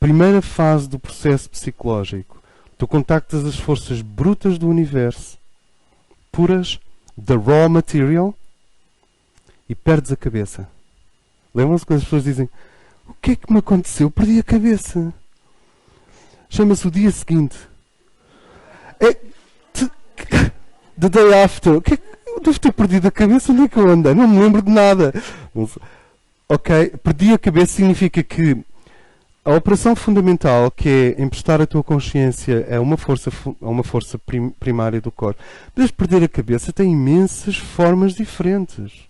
primeira fase do processo psicológico, tu contactas as forças brutas do universo, puras, the raw material, e perdes a cabeça. Lembram-se quando as pessoas dizem: o que é que me aconteceu? Perdi a cabeça. Chama-se o dia seguinte. The day after. O que é que eu devo ter perdido a cabeça? Onde é que eu andei? Não me lembro de nada. Ok, perdi a cabeça significa que a operação fundamental, que é emprestar a tua consciência a uma força primária do corpo, mas perder a cabeça tem imensas formas diferentes.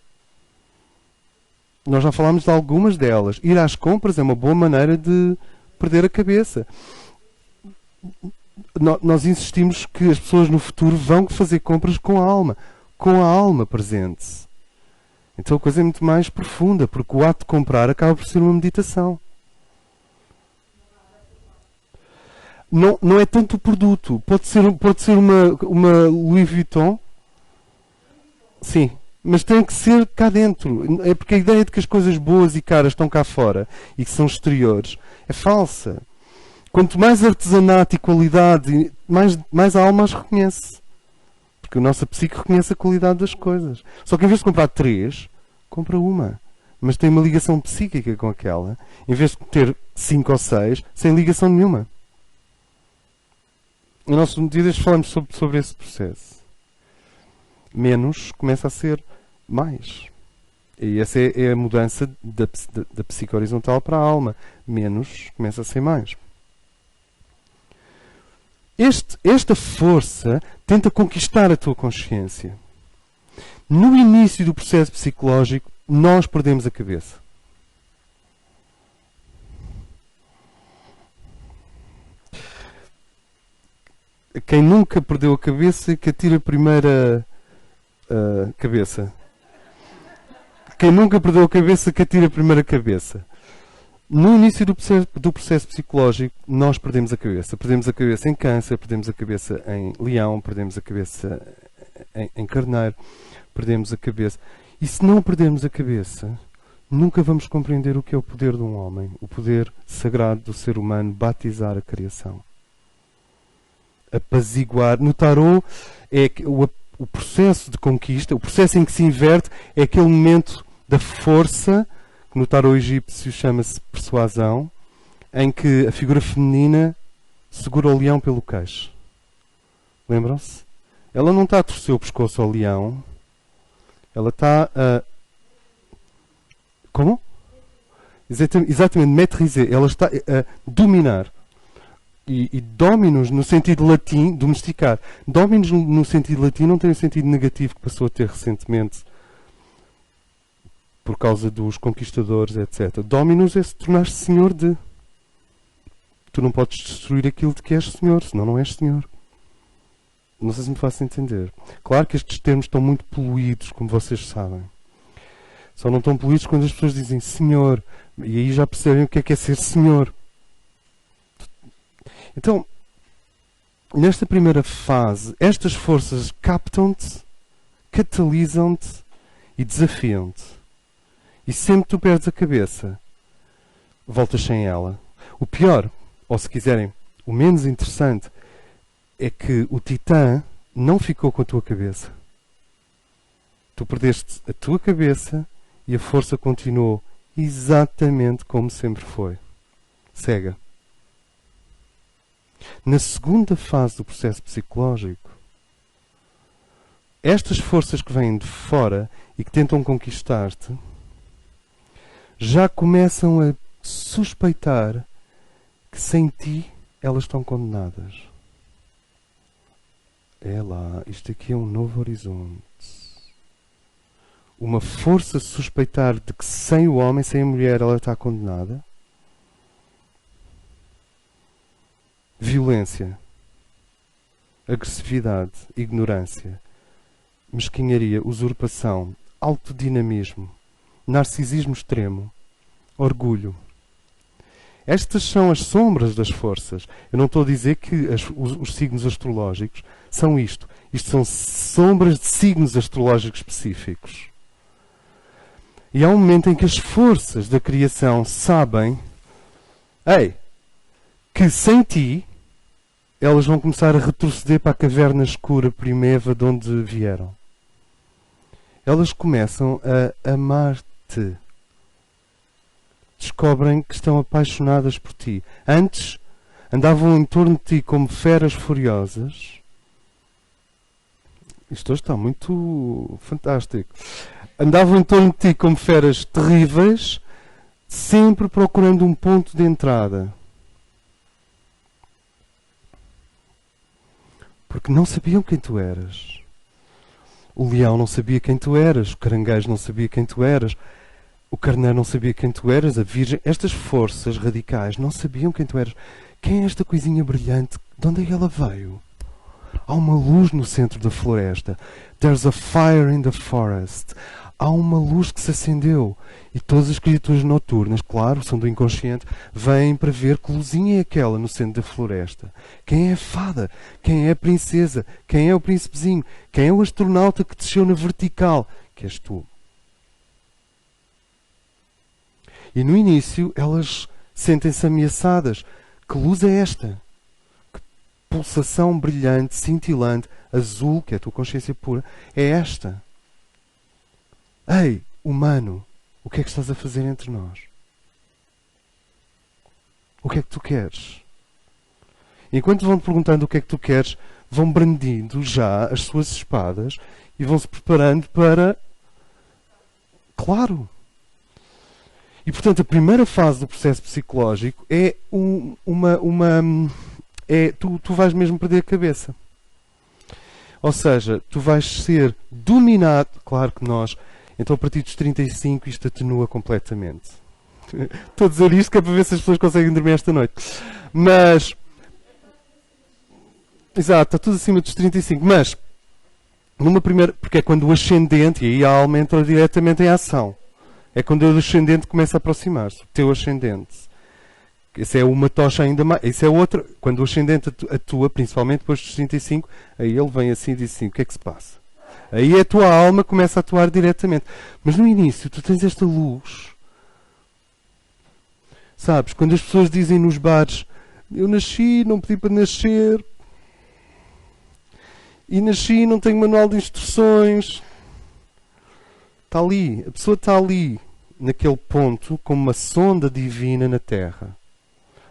Nós já falámos de algumas delas. Ir às compras é uma boa maneira de perder a cabeça. Nós insistimos que as pessoas no futuro vão fazer compras com a alma presente. Então a coisa é muito mais profunda, porque o ato de comprar acaba por ser uma meditação. Não é tanto o produto. Pode ser uma Louis Vuitton. Sim. Mas tem que ser cá dentro. É porque a ideia de que as coisas boas e caras estão cá fora e que são exteriores é falsa. Quanto mais artesanato e qualidade, mais a alma as reconhece. Porque a nossa psique reconhece a qualidade das coisas. Só que em vez de comprar 3, compra uma. Mas tem uma ligação psíquica com aquela. Em vez de ter 5 ou 6, sem ligação nenhuma. Em nossos medidas falamos sobre esse processo. Menos começa a ser mais. E essa é a mudança da psique horizontal para a alma. Menos começa a ser mais. Esta força tenta conquistar a tua consciência. No início do processo psicológico, nós perdemos a cabeça. Quem nunca perdeu a cabeça, que atira a primeira cabeça. Quem nunca perdeu a cabeça, que atira a primeira cabeça. No início do processo psicológico, nós perdemos a cabeça. Perdemos a cabeça em Câncer, perdemos a cabeça em Leão, perdemos a cabeça em Carneiro, perdemos a cabeça. E se não perdermos a cabeça, nunca vamos compreender o que é o poder de um homem, o poder sagrado do ser humano, batizar a criação. Apaziguar. No tarot, é o processo de conquista, o processo em que se inverte, é aquele momento da força, que no tarot egípcio chama-se persuasão, em que a figura feminina segura o leão pelo queixo. Lembram-se? Ela não está a torcer o pescoço ao leão, ela está a... Como? Exatamente, maîtriser. Ela está a dominar. E dominos no sentido latim, domesticar. Dominos no sentido latim não tem o sentido negativo que passou a ter recentemente por causa dos conquistadores, etc. Dominus é se tornar senhor de. Tu não podes destruir aquilo de que és senhor, senão não és senhor. Não sei se me faço entender. Claro que estes termos estão muito poluídos, como vocês sabem. Só não estão poluídos quando as pessoas dizem senhor. E aí já percebem o que é ser senhor. Então, nesta primeira fase, estas forças captam-te, catalisam-te e desafiam-te. E sempre que tu perdes a cabeça, voltas sem ela. O pior, ou se quiserem, o menos interessante, é que o Titã não ficou com a tua cabeça. Tu perdeste a tua cabeça e a força continuou exatamente como sempre foi. Cega. Na segunda fase do processo psicológico, estas forças que vêm de fora e que tentam conquistar-te já começam a suspeitar que sem ti elas estão condenadas. É lá, isto aqui é um novo horizonte. Uma força suspeitar de que sem o homem, sem a mulher, ela está condenada. Violência, agressividade, ignorância, mesquinharia, usurpação, autodinamismo, narcisismo extremo, orgulho. Estas são as sombras das forças. Eu não estou a dizer que os signos astrológicos são isto. Isto são sombras de signos astrológicos específicos. E há um momento em que as forças da criação sabem: ei, que sem ti elas vão começar a retroceder para a caverna escura primeva de onde vieram. Elas começam a amar-te. Descobrem que estão apaixonadas por ti. Antes andavam em torno de ti como feras furiosas. Isto hoje está muito fantástico. Andavam em torno de ti como feras terríveis, sempre procurando um ponto de entrada. Porque não sabiam quem tu eras. O leão não sabia quem tu eras, o caranguejo não sabia quem tu eras, o carneiro não sabia quem tu eras, a virgem. Estas forças radicais não sabiam quem tu eras. Quem é esta coisinha brilhante? De onde é que ela veio? Há uma luz no centro da floresta. There's a fire in the forest. Há uma luz que se acendeu. E todas as criaturas noturnas, claro, são do inconsciente, vêm para ver que luzinha é aquela no centro da floresta. Quem é a fada? Quem é a princesa? Quem é o príncipezinho? Quem é o astronauta que desceu na vertical? Que és tu. E no início elas sentem-se ameaçadas. Que luz é esta? Que pulsação brilhante, cintilante, azul, que é a tua consciência pura, é esta? Ei, humano, o que é que estás a fazer entre nós? O que é que tu queres? Enquanto vão perguntando o que é que tu queres, vão brandindo já as suas espadas e vão se preparando para... Claro! E, portanto, a primeira fase do processo psicológico é tu vais mesmo perder a cabeça. Ou seja, tu vais ser dominado. Claro que nós, então a partir dos 35 isto atenua completamente. Estou a dizer isto que é para ver se as pessoas conseguem dormir esta noite. Mas, exato, está tudo acima dos 35. Mas, numa primeira, porque é quando o ascendente, e aí a alma entra diretamente em ação. É quando o ascendente começa a aproximar-se. O teu ascendente. Essa é uma tocha ainda mais. Isso é outra. Quando o ascendente atua, principalmente depois dos 35, aí ele vem assim e diz assim: o que é que se passa? Aí a tua alma começa a atuar diretamente. Mas no início tu tens esta luz. Sabes? Quando as pessoas dizem nos bares: eu nasci, não pedi para nascer. E nasci, não tenho manual de instruções. Está ali. A pessoa está ali. Naquele ponto, como uma sonda divina na Terra.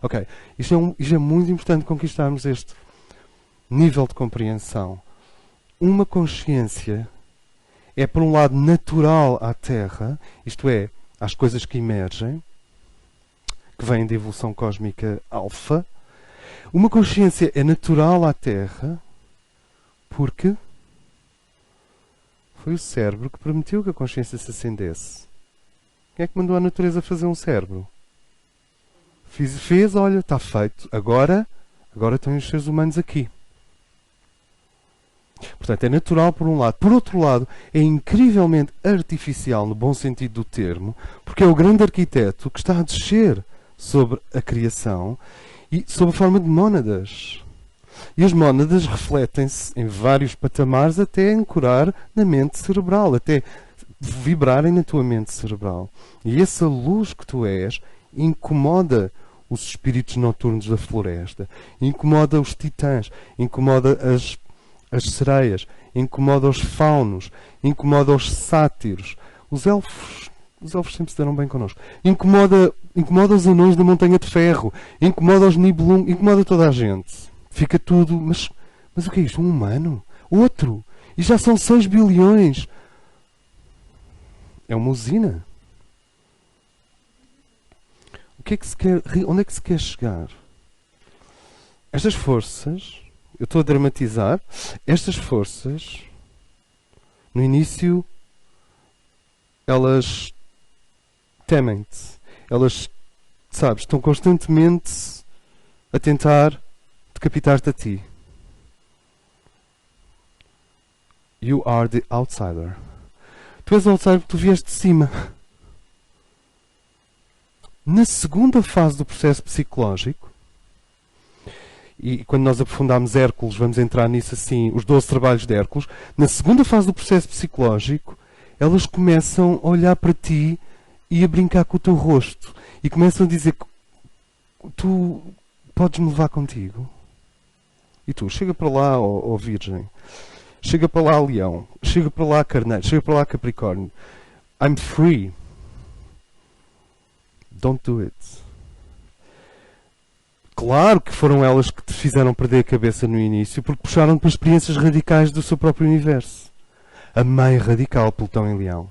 Ok, isto é muito importante conquistarmos este nível de compreensão. Uma consciência é, por um lado, natural à Terra, isto é, às coisas que emergem, que vêm da evolução cósmica alfa. Uma consciência é natural à Terra porque foi o cérebro que permitiu que a consciência se acendesse. Quem é que mandou a natureza fazer um cérebro? Fez, olha, está feito. Agora estão os seres humanos aqui. Portanto, é natural por um lado. Por outro lado, é incrivelmente artificial, no bom sentido do termo, porque é o grande arquiteto que está a descer sobre a criação e sob a forma de mónadas. E as mónadas refletem-se em vários patamares até ancorar na mente cerebral, até vibrarem na tua mente cerebral. E essa luz que tu és incomoda os espíritos noturnos da floresta, incomoda os titãs, incomoda as sereias, incomoda os faunos, incomoda os sátiros. Os elfos sempre se deram bem connosco. Incomoda os anões da Montanha de Ferro, incomoda os Nibelung, incomoda toda a gente. Fica tudo... Mas o que é isto? Um humano? Outro? E já são 6 bilhões. É uma usina. O que é que se quer, onde é que se quer chegar? Estas forças, eu estou a dramatizar, estas forças, no início, elas temem-te. Elas, sabes, estão constantemente a tentar decapitar-te a ti. You are the outsider. Tu és o outsider porque tu vieste de cima. Na segunda fase do processo psicológico, e quando nós aprofundarmos Hércules, vamos entrar nisso assim, os 12 trabalhos de Hércules, na segunda fase do processo psicológico, elas começam a olhar para ti e a brincar com o teu rosto. E começam a dizer que tu podes-me levar contigo? E tu, chega para lá, ó Virgem. Chega para lá, Leão. Chega para lá, Carneiro. Chega para lá, Capricórnio. I'm free. Don't do it. Claro que foram elas que te fizeram perder a cabeça no início, porque puxaram para experiências radicais do seu próprio universo. A mãe radical, Plutão em Leão.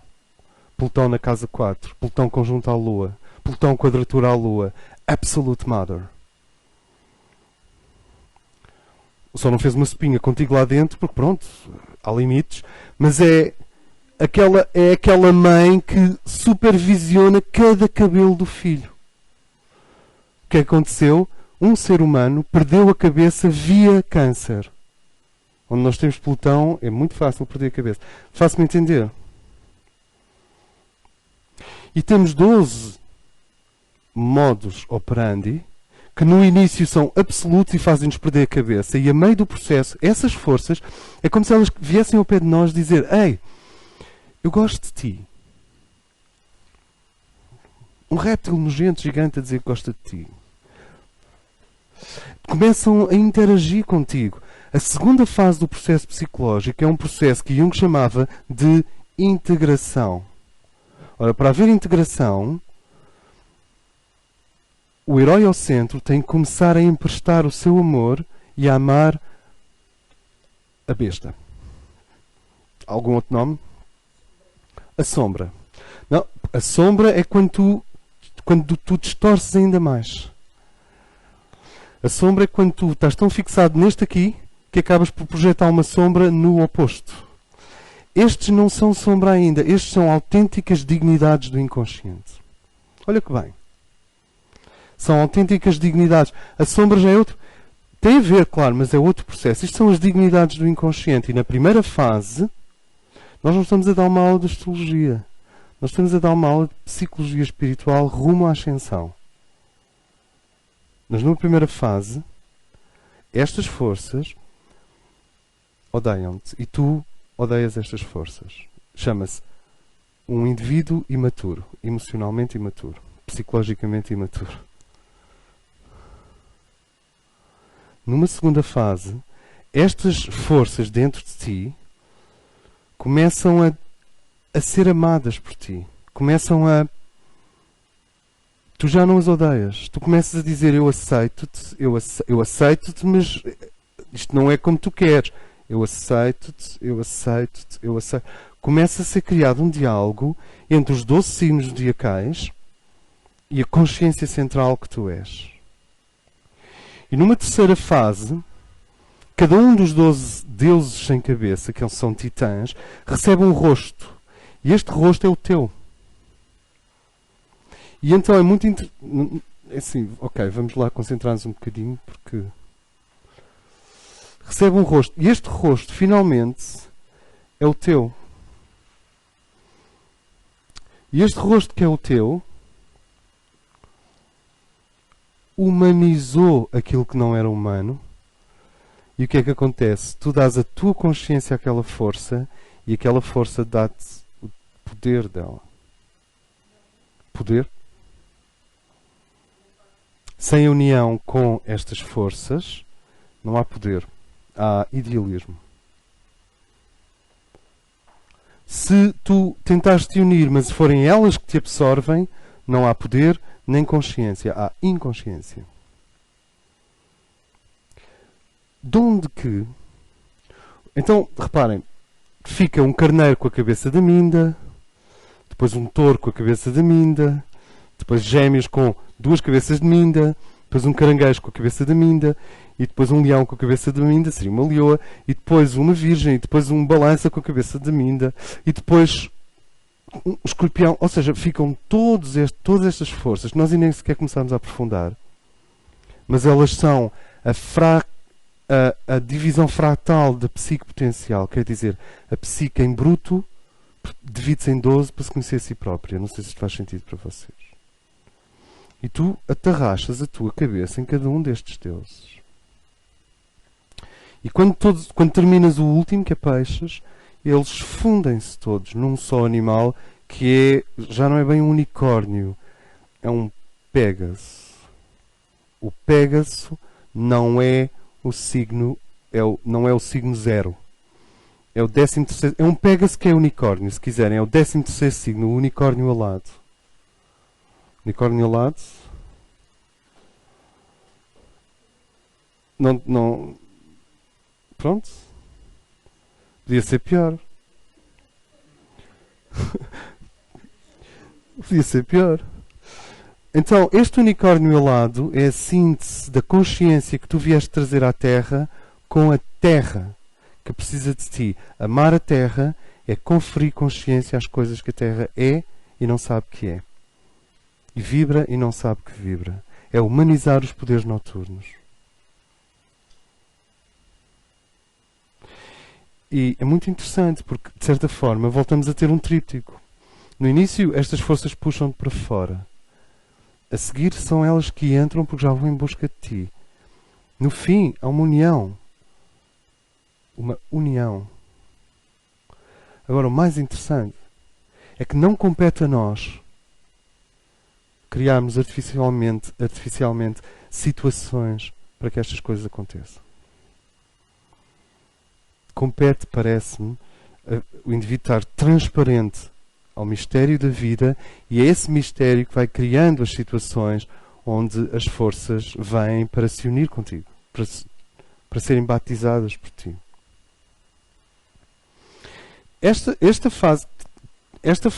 Plutão na casa 4. Plutão conjunto à Lua. Plutão quadratura à Lua. Absolute Mother. Só não fez uma espinha contigo lá dentro, porque pronto, há limites, mas é aquela mãe que supervisiona cada cabelo do filho. O que aconteceu? Um ser humano perdeu a cabeça via câncer. Onde nós temos Plutão, é muito fácil perder a cabeça. Faço-me entender. E temos 12 modus operandi que no início são absolutos e fazem-nos perder a cabeça. E a meio do processo, essas forças, é como se elas viessem ao pé de nós dizer: ei, eu gosto de ti. Um réptil nojento, gigante, a dizer que gosta de ti. Começam a interagir contigo. A segunda fase do processo psicológico é um processo que Jung chamava de integração. Ora, para haver integração, o herói ao centro tem que começar a emprestar o seu amor e a amar a besta. Algum outro nome? A sombra. Não, a sombra é quando tu distorces ainda mais. A sombra é quando tu estás tão fixado neste aqui que acabas por projetar uma sombra no oposto. Estes não são sombra ainda. Estes são autênticas dignidades do inconsciente. Olha que bem. São autênticas dignidades. A sombra já é outro. Tem a ver, claro, mas é outro processo. Isto são as dignidades do inconsciente. E na primeira fase, nós não estamos a dar uma aula de astrologia. Nós estamos a dar uma aula de psicologia espiritual rumo à ascensão. Mas numa primeira fase, estas forças odeiam-te. E tu odeias estas forças. Chama-se um indivíduo imaturo. Emocionalmente imaturo. Psicologicamente imaturo. Numa segunda fase, estas forças dentro de ti começam a ser amadas por ti. Tu já não as odeias. Tu começas a dizer: eu aceito-te, eu aceito-te, mas isto não é como tu queres. Eu aceito-te, eu aceito-te, eu aceito. Começa a ser criado um diálogo entre os 12 signos zodiacais e a consciência central que tu és. E numa terceira fase, cada um dos 12 deuses sem cabeça, que eles são titãs, recebe um rosto. E este rosto é o teu. E então é muito assim, ok, vamos lá concentrar-nos um bocadinho, porque recebe um rosto. E este rosto, finalmente, é o teu. E este rosto que é o teu humanizou aquilo que não era humano. E o que é que acontece? Tu dás a tua consciência àquela força e aquela força dá-te o poder dela. Poder? Sem união com estas forças, não há poder. Há idealismo. Se tu tentares te unir, mas forem elas que te absorvem, não há poder nem consciência. Há inconsciência. De onde que... Então, reparem, fica um carneiro com a cabeça da Minda, depois um touro com a cabeça da Minda, depois gêmeos com 2 cabeças de Minda, depois um caranguejo com a cabeça da Minda, e depois um leão com a cabeça da Minda, seria uma leoa, e depois uma virgem, e depois um balança com a cabeça da Minda, e depois um escorpião. Ou seja, ficam todas estas forças, que nós nem sequer começamos a aprofundar, mas elas são a divisão fratal da psique potencial, quer dizer, a psique em bruto divide-se em 12 para se conhecer a si própria. Não sei se isto faz sentido para vocês. E tu atarrachas a tua cabeça em cada um destes deuses. E quando terminas o último, que é peixes, eles fundem-se todos num só animal que já não é bem um unicórnio, é um Pégaso. O Pégaso não é o signo, não é o signo 0. É o 13º, é um Pégaso que é unicórnio, se quiserem. É o 13º signo, o unicórnio alado. Unicórnio alado. Não. Pronto. Podia ser pior. Podia ser pior. Então, este unicórnio alado é a síntese da consciência que tu vieste trazer à Terra com a Terra, que precisa de ti. Amar a Terra é conferir consciência às coisas que a Terra é e não sabe que é. E vibra e não sabe que vibra. É humanizar os poderes noturnos. E é muito interessante porque, de certa forma, voltamos a ter um tríptico. No início, estas forças puxam-te para fora. A seguir, são elas que entram porque já vão em busca de ti. No fim, há uma união. Uma união. Agora, o mais interessante é que não compete a nós criarmos artificialmente situações para que estas coisas aconteçam. Compete, parece-me, o indivíduo estar transparente ao mistério da vida, e é esse mistério que vai criando as situações onde as forças vêm para se unir contigo, para serem batizadas por ti.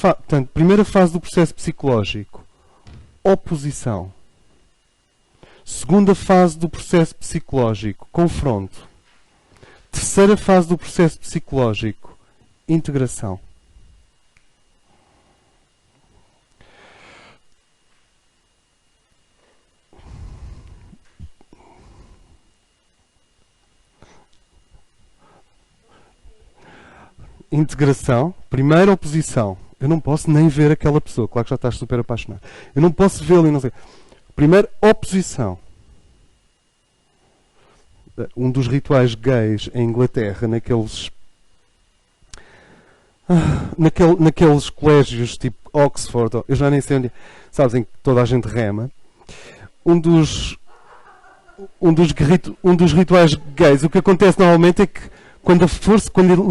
Portanto, primeira fase do processo psicológico, oposição. Segunda fase do processo psicológico, confronto. Terceira fase do processo psicológico, integração. Integração, primeira oposição. Eu não posso nem ver aquela pessoa. Claro que já estás super apaixonado. Eu não posso vê-lo e não sei. Primeiro, oposição. Um dos rituais gays em Inglaterra, naqueles colégios tipo Oxford, eu já nem sei onde, sabes, em que toda a gente rema. Um dos rituais gays, o que acontece normalmente é que quando a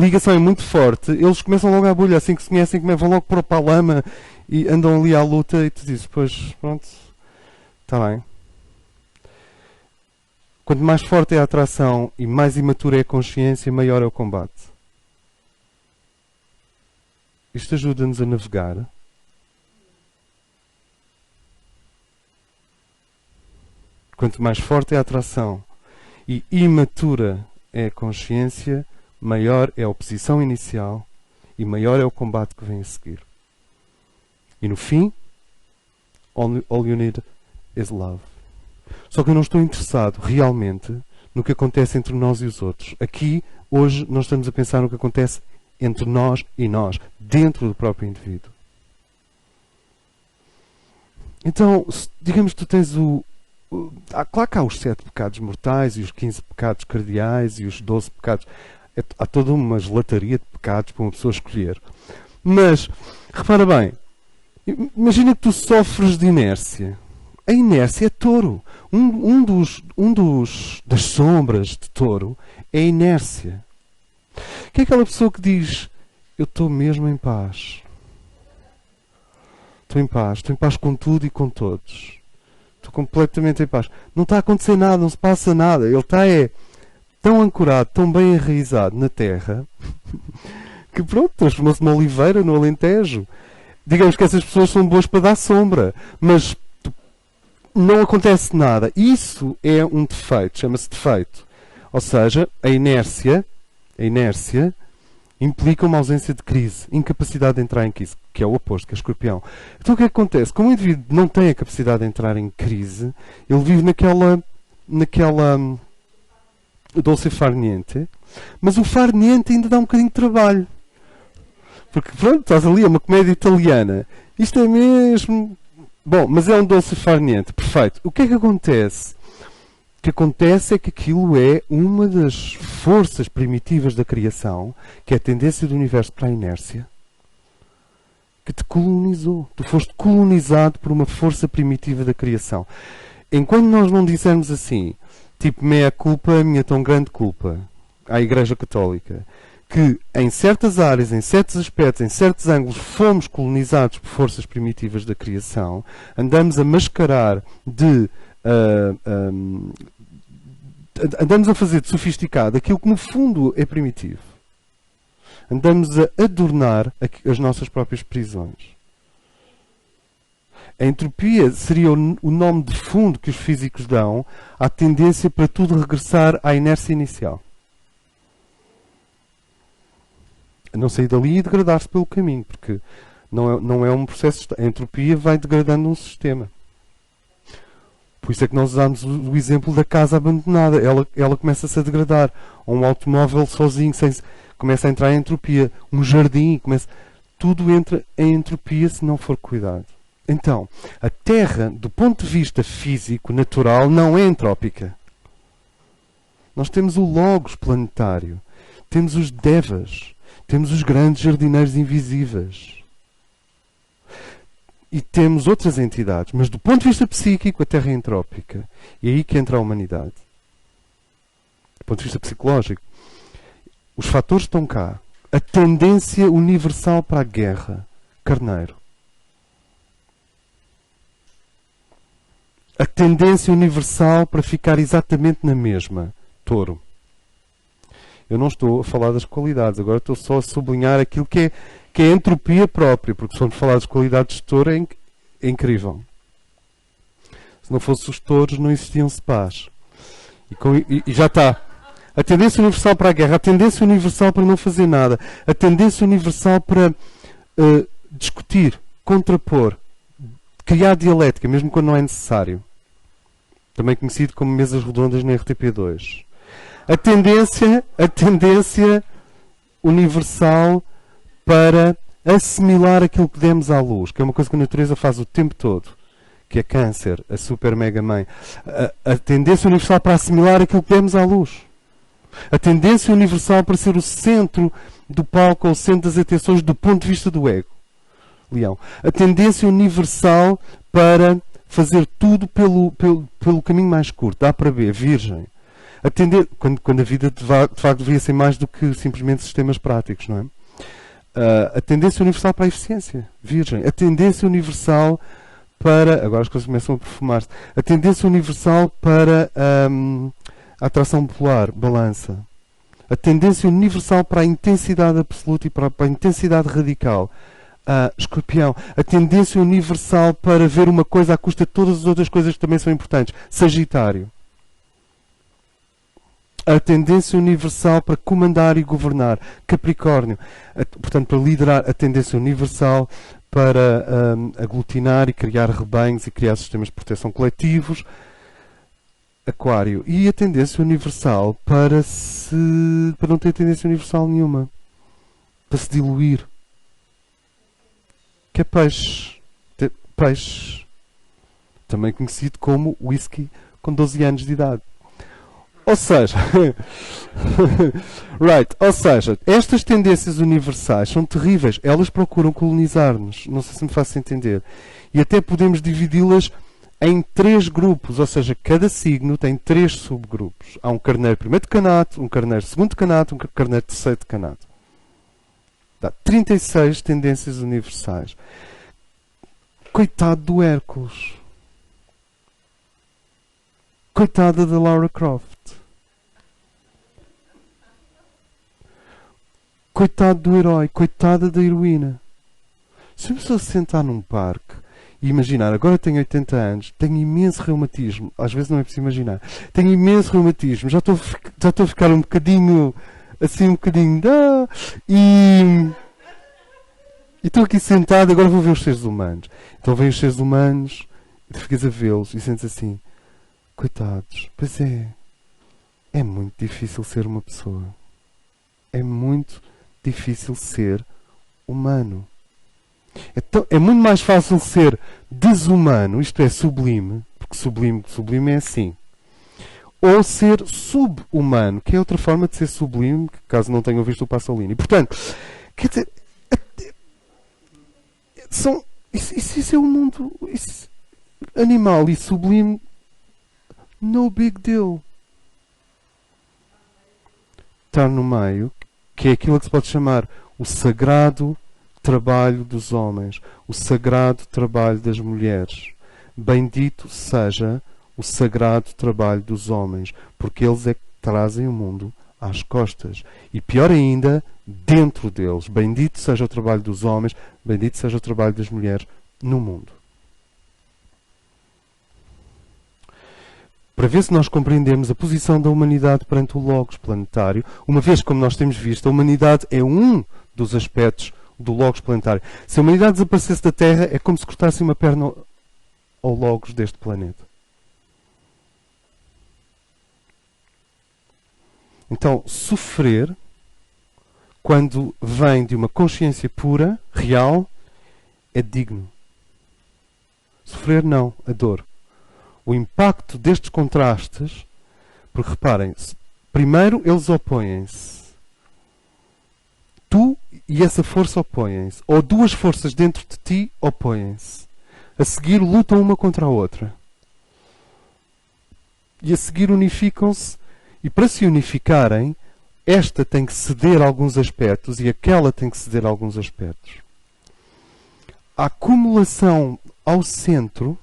ligação é muito forte, eles começam logo à bolha, assim que se conhecem, vão logo pôr para a lama e andam ali à luta, e tu dizes, pois, pronto, está bem. Quanto mais forte é a atração e mais imatura é a consciência, maior é o combate. Isto ajuda-nos a navegar. Quanto mais forte é a atração e imatura é a consciência, maior é a oposição inicial e maior é o combate que vem a seguir. E no fim, all you need is love. Só que eu não estou interessado realmente no que acontece entre nós e os outros. Aqui, hoje, nós estamos a pensar no que acontece entre nós e nós, dentro do próprio indivíduo. Então, digamos que tu tens claro que há os 7 pecados mortais e os 15 pecados cardeais e os 12 pecados. Há toda uma gelataria de pecados para uma pessoa escolher. Mas, repara bem, imagina que tu sofres de inércia. A inércia é touro. Das sombras de touro é a inércia. Que é aquela pessoa que diz, eu estou mesmo em paz. Estou em paz com tudo e com todos. Estou completamente em paz. Não está a acontecer nada, não se passa nada. Ele está tão ancorado, tão bem enraizado na terra, que pronto, transformou-se numa oliveira no Alentejo. Digamos que essas pessoas são boas para dar sombra, mas não acontece nada. Isso é um defeito, chama-se defeito. Ou seja, a inércia implica uma ausência de crise, incapacidade de entrar em crise, que é o oposto, que é escorpião. Então o que é que acontece? Como o indivíduo não tem a capacidade de entrar em crise, ele vive naquela dolce far niente, mas o far niente ainda dá um bocadinho de trabalho. Porque pronto, estás ali, é uma comédia italiana. Isto é mesmo... Bom, mas é um dolce far niente, perfeito. O que é que acontece? O que acontece é que aquilo é uma das forças primitivas da criação, que é a tendência do universo para a inércia, que te colonizou. Tu foste colonizado por uma força primitiva da criação. enquanto nós não dissermos assim, tipo, meia culpa, minha tão grande culpa, à Igreja Católica, que em certas áreas, em certos aspectos, em certos ângulos, fomos colonizados por forças primitivas da criação, andamos a mascarar andamos a fazer de sofisticado aquilo que no fundo é primitivo. Andamos a adornar as nossas próprias prisões. A entropia seria o nome de fundo que os físicos dão à tendência para tudo regressar à inércia inicial. A não sair dali e degradar-se pelo caminho, porque não é um processo. A entropia vai degradando um sistema. Por isso é que nós usamos o exemplo da casa abandonada. Ela começa-se a degradar. Ou um automóvel sozinho, começa a entrar em entropia. Um jardim, tudo entra em entropia se não for cuidado. Então, a Terra, do ponto de vista físico, natural, não é entrópica. Nós temos o Logos planetário. Temos os Devas. Temos os grandes jardineiros invisíveis. E temos outras entidades. Mas do ponto de vista psíquico, a Terra é entrópica. E é aí que entra a humanidade. Do ponto de vista psicológico. Os fatores estão cá. A tendência universal para a guerra. Carneiro. A tendência universal para ficar exatamente na mesma. Touro. Eu não estou a falar das qualidades. Agora estou só a sublinhar aquilo que é a entropia própria. Porque se formos falar das qualidades de touro é incrível. Se não fossem os touros, não existiam spas. E já está. A tendência universal para a guerra. A tendência universal para não fazer nada. A tendência universal para discutir, contrapor, criar dialética, mesmo quando não é necessário. Também conhecido como mesas redondas na RTP2. A tendência universal para assimilar aquilo que demos à luz, que é uma coisa que a natureza faz o tempo todo, que é Câncer, a super mega mãe. A tendência universal para assimilar aquilo que demos à luz. A tendência universal para ser o centro do palco, ou o centro das atenções do ponto de vista do ego. Leão. A tendência universal para fazer tudo pelo caminho mais curto, A para B, Virgem. Quando a vida de facto devia ser mais do que simplesmente sistemas práticos, não é? A tendência universal para a eficiência, Virgem. A tendência universal para... Agora as coisas começam a perfumar-se. A tendência universal para a atração polar, Balança. A tendência universal para a intensidade absoluta e para a intensidade radical, Escorpião. A tendência universal para ver uma coisa à custa de todas as outras coisas que também são importantes, Sagitário. A tendência universal para comandar e governar, Capricórnio. Portanto, para liderar. A tendência universal para aglutinar e criar rebanhos e criar sistemas de proteção coletivos, Aquário. E a tendência universal para não ter tendência universal nenhuma. Para se diluir. Que é Peixe. Peixe. Também conhecido como whisky com 12 anos de idade. Ou seja, estas tendências universais são terríveis. Elas procuram colonizar-nos. Não sei se me faço entender. E até podemos dividi-las em 3 grupos. Ou seja, cada signo tem 3 subgrupos. Há um carneiro primeiro decanato, um carneiro segundo decanato, um carneiro terceiro decanato. Dá 36 tendências universais. Coitado do Hércules. Coitada da Lara Croft. Coitado do herói. Coitada da heroína. Se a pessoa se sentar num parque e imaginar, agora tenho 80 anos, tenho imenso reumatismo. Às vezes não é preciso imaginar. Tenho imenso reumatismo. Já estou a ficar um bocadinho... Assim, um bocadinho... E estou aqui sentado, agora vou ver os seres humanos. Então vêm os seres humanos, e tu ficas a vê-los e sentes assim... Coitados, pois é. É muito difícil ser uma pessoa. É muito difícil ser humano. Então, é muito mais fácil ser desumano, isto é, sublime, porque sublime é assim. Ou ser sub-humano, que é outra forma de ser sublime, caso não tenham visto o Pasolini. Portanto, quer dizer, isso é o mundo animal e sublime. no big deal. Estar no meio, que é aquilo que se pode chamar o sagrado trabalho dos homens, o sagrado trabalho das mulheres. Bendito seja o sagrado trabalho dos homens, porque eles é que trazem o mundo às costas. E pior ainda, dentro deles. Bendito seja o trabalho dos homens, bendito seja o trabalho das mulheres no mundo. Para ver se nós compreendemos a posição da humanidade perante o Logos planetário, uma vez como nós temos visto, a humanidade é um dos aspectos do Logos planetário. Se a humanidade desaparecesse da Terra, é como se cortasse uma perna ao Logos deste planeta. Então, sofrer, quando vem de uma consciência pura, real, é digno. Sofrer não, a dor. O impacto destes contrastes, porque reparem, primeiro eles opõem-se. Tu e essa força opõem-se. Ou duas forças dentro de ti opõem-se. A seguir lutam uma contra a outra. E a seguir unificam-se. E para se unificarem, esta tem que ceder alguns aspectos e aquela tem que ceder alguns aspectos. A acumulação ao centro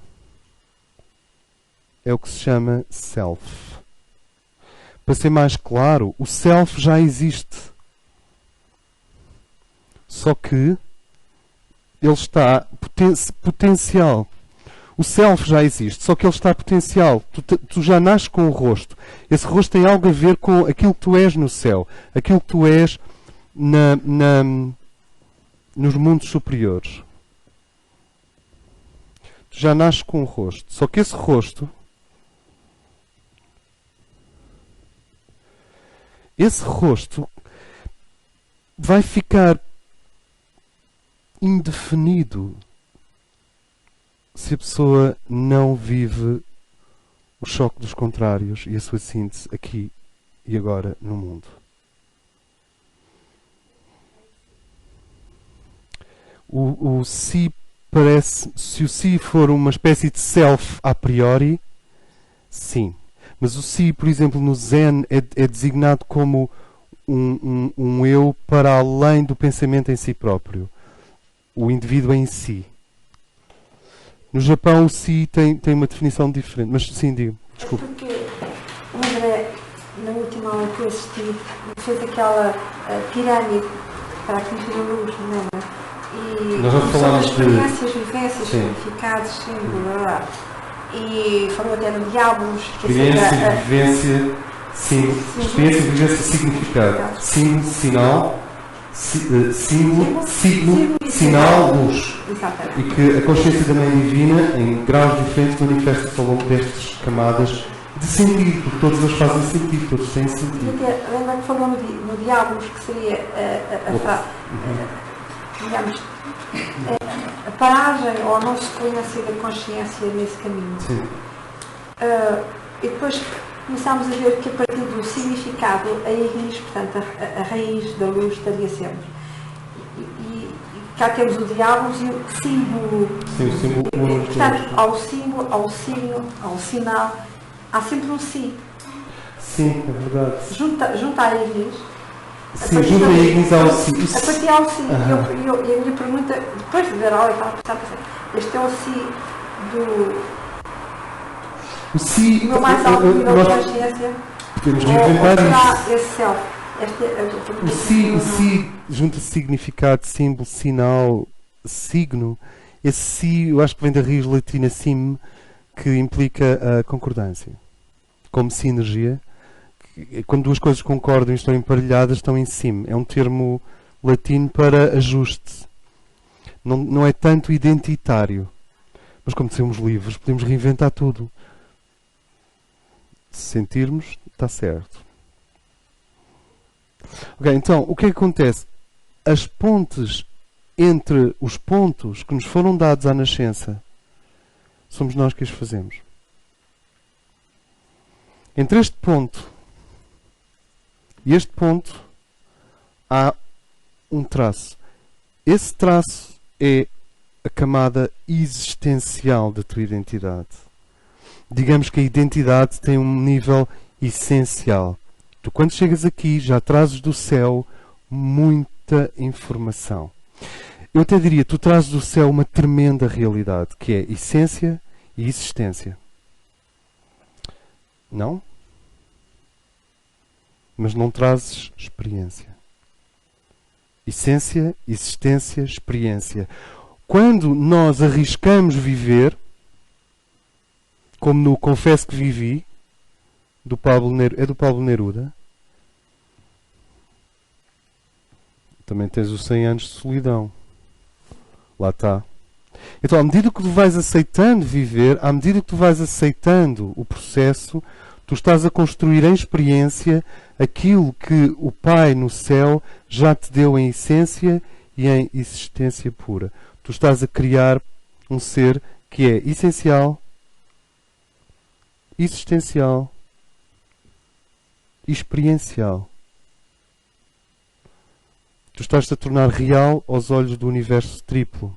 é o que se chama self. Para ser mais claro, o self já existe. Só que ele está potencial. O self já existe, só que ele está potencial. Tu já nasces com o rosto. Esse rosto tem algo a ver com aquilo que tu és no céu. Aquilo que tu és nos mundos superiores. Tu já nasces com o rosto. Só que esse rosto... Esse rosto vai ficar indefinido se a pessoa não vive o choque dos contrários e a sua síntese aqui e agora no mundo. O si parece, se o si for uma espécie de self a priori, sim. Mas o si, por exemplo, no Zen é designado como um eu para além do pensamento em si próprio. O indivíduo em si. No Japão o si tem uma definição diferente. Mas sim, digo. Desculpa. Porque o André, na última aula que eu assisti, fez aquela pirâmide para atingir a luz, não lembra? E nós vamos falar de experiências, vivências, significados, símbolos, e falou até no Diabos. Experiência, vivência, experiência, vivência, significado. Símbolo, sinal, símbolo, signo, sinal, luz. Exatamente. E que a consciência da Mãe Divina, em graus diferentes, manifesta-se ao longo destas camadas de sentido, porque todos eles fazem sentido, todos têm sentido. Lembra que falou no Diabos, que seria digamos, a paragem ou a não sequência da consciência nesse caminho. Sim. E depois começámos a ver que a partir do significado, a raiz, portanto, a raiz da luz estaria sempre. E cá temos o diabos e o símbolo. Sim, o símbolo. Portanto, ao símbolo, ao signo, ao sinal, há sempre um si. Sim, é verdade. Junta a raiz. Sim, junta a raiz ao si. A partir ao si. E a minha pergunta, depois de ver a aula, eu estava a pensar, este é o si do... O si, meu mais alto nível de consciência, podemos reinventar isso. Esse self. O si junta significado, símbolo, sinal, signo. Esse si, eu acho que vem da raiz latina sim, que implica a concordância. Como sinergia. Quando duas coisas concordam e estão emparelhadas, estão em sim. É um termo latino para ajuste. Não é tanto identitário. Mas como somos livres, podemos reinventar tudo. Se sentirmos, está certo. Ok, então, o que é que acontece? As pontes entre os pontos que nos foram dados à nascença, somos nós que os fazemos. Entre este ponto e este ponto, há um traço. Esse traço é a camada existencial da tua identidade. Digamos que a identidade tem um nível essencial. Tu, quando chegas aqui, já trazes do céu muita informação. Eu até diria, tu trazes do céu uma tremenda realidade, que é essência e existência. Não? Mas não trazes experiência. Essência, existência, experiência. Quando nós arriscamos viver, como no Confesso que Vivi, do Pablo Neruda, também tens os 100 anos de solidão. Lá está. Então, à medida que tu vais aceitando viver, à medida que tu vais aceitando o processo, tu estás a construir em experiência aquilo que o Pai no céu já te deu em essência e em existência pura. Tu estás a criar um ser que é essencial, existencial e experiencial. Tu estás-te a tornar real aos olhos do universo triplo.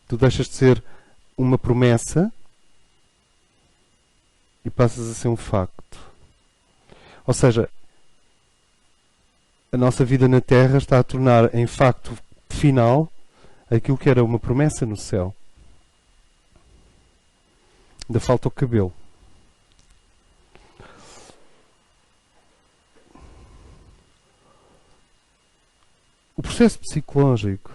Tu deixas de ser uma promessa e passas a ser um facto. Ou seja, a nossa vida na Terra está a tornar em facto final aquilo que era uma promessa no céu. Ainda falta o cabelo. O processo psicológico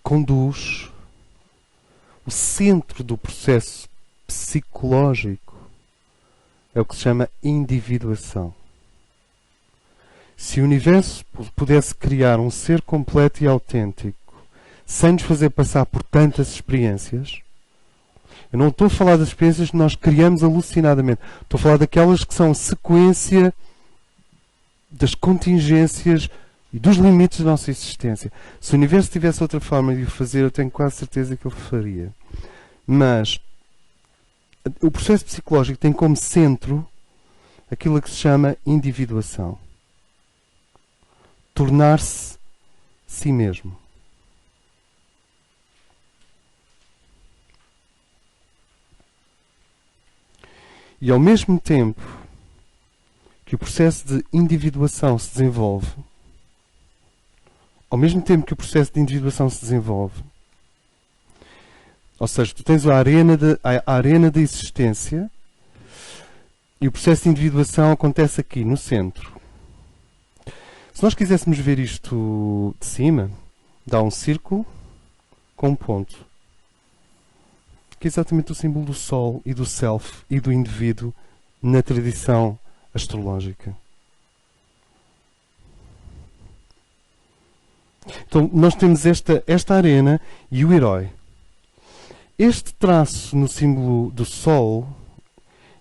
conduz o centro do processo psicológico é o que se chama individuação. Se o universo pudesse criar um ser completo e autêntico sem nos fazer passar por tantas experiências, eu não estou a falar das experiências que nós criamos alucinadamente, estou a falar daquelas que são sequência das contingências e dos limites da nossa existência. Se o universo tivesse outra forma de o fazer, eu tenho quase certeza que ele faria. Mas o processo psicológico tem como centro aquilo que se chama individuação. Tornar-se si mesmo. E ao mesmo tempo que o processo de individuação se desenvolve, ou seja, tu tens a arena da existência e o processo de individuação acontece aqui, no centro. Se nós quiséssemos ver isto de cima, dá um círculo com um ponto, que é exatamente o símbolo do Sol e do Self e do indivíduo na tradição astrológica. Então, nós temos esta arena e o herói. Este traço no símbolo do Sol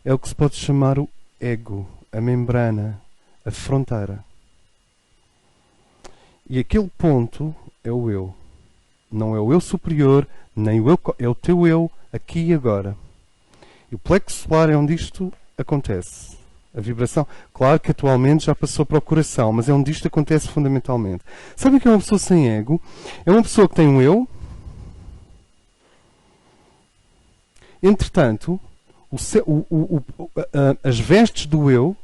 é o que se pode chamar o ego, a membrana, a fronteira. E aquele ponto é o eu. Não é o eu superior, nem o eu, é o teu eu, aqui e agora. E o plexo solar é onde isto acontece. A vibração, claro que atualmente já passou para o coração, mas é onde isto acontece fundamentalmente. Sabe o que é uma pessoa sem ego? É uma pessoa que tem um eu. Entretanto, as vestes do eu,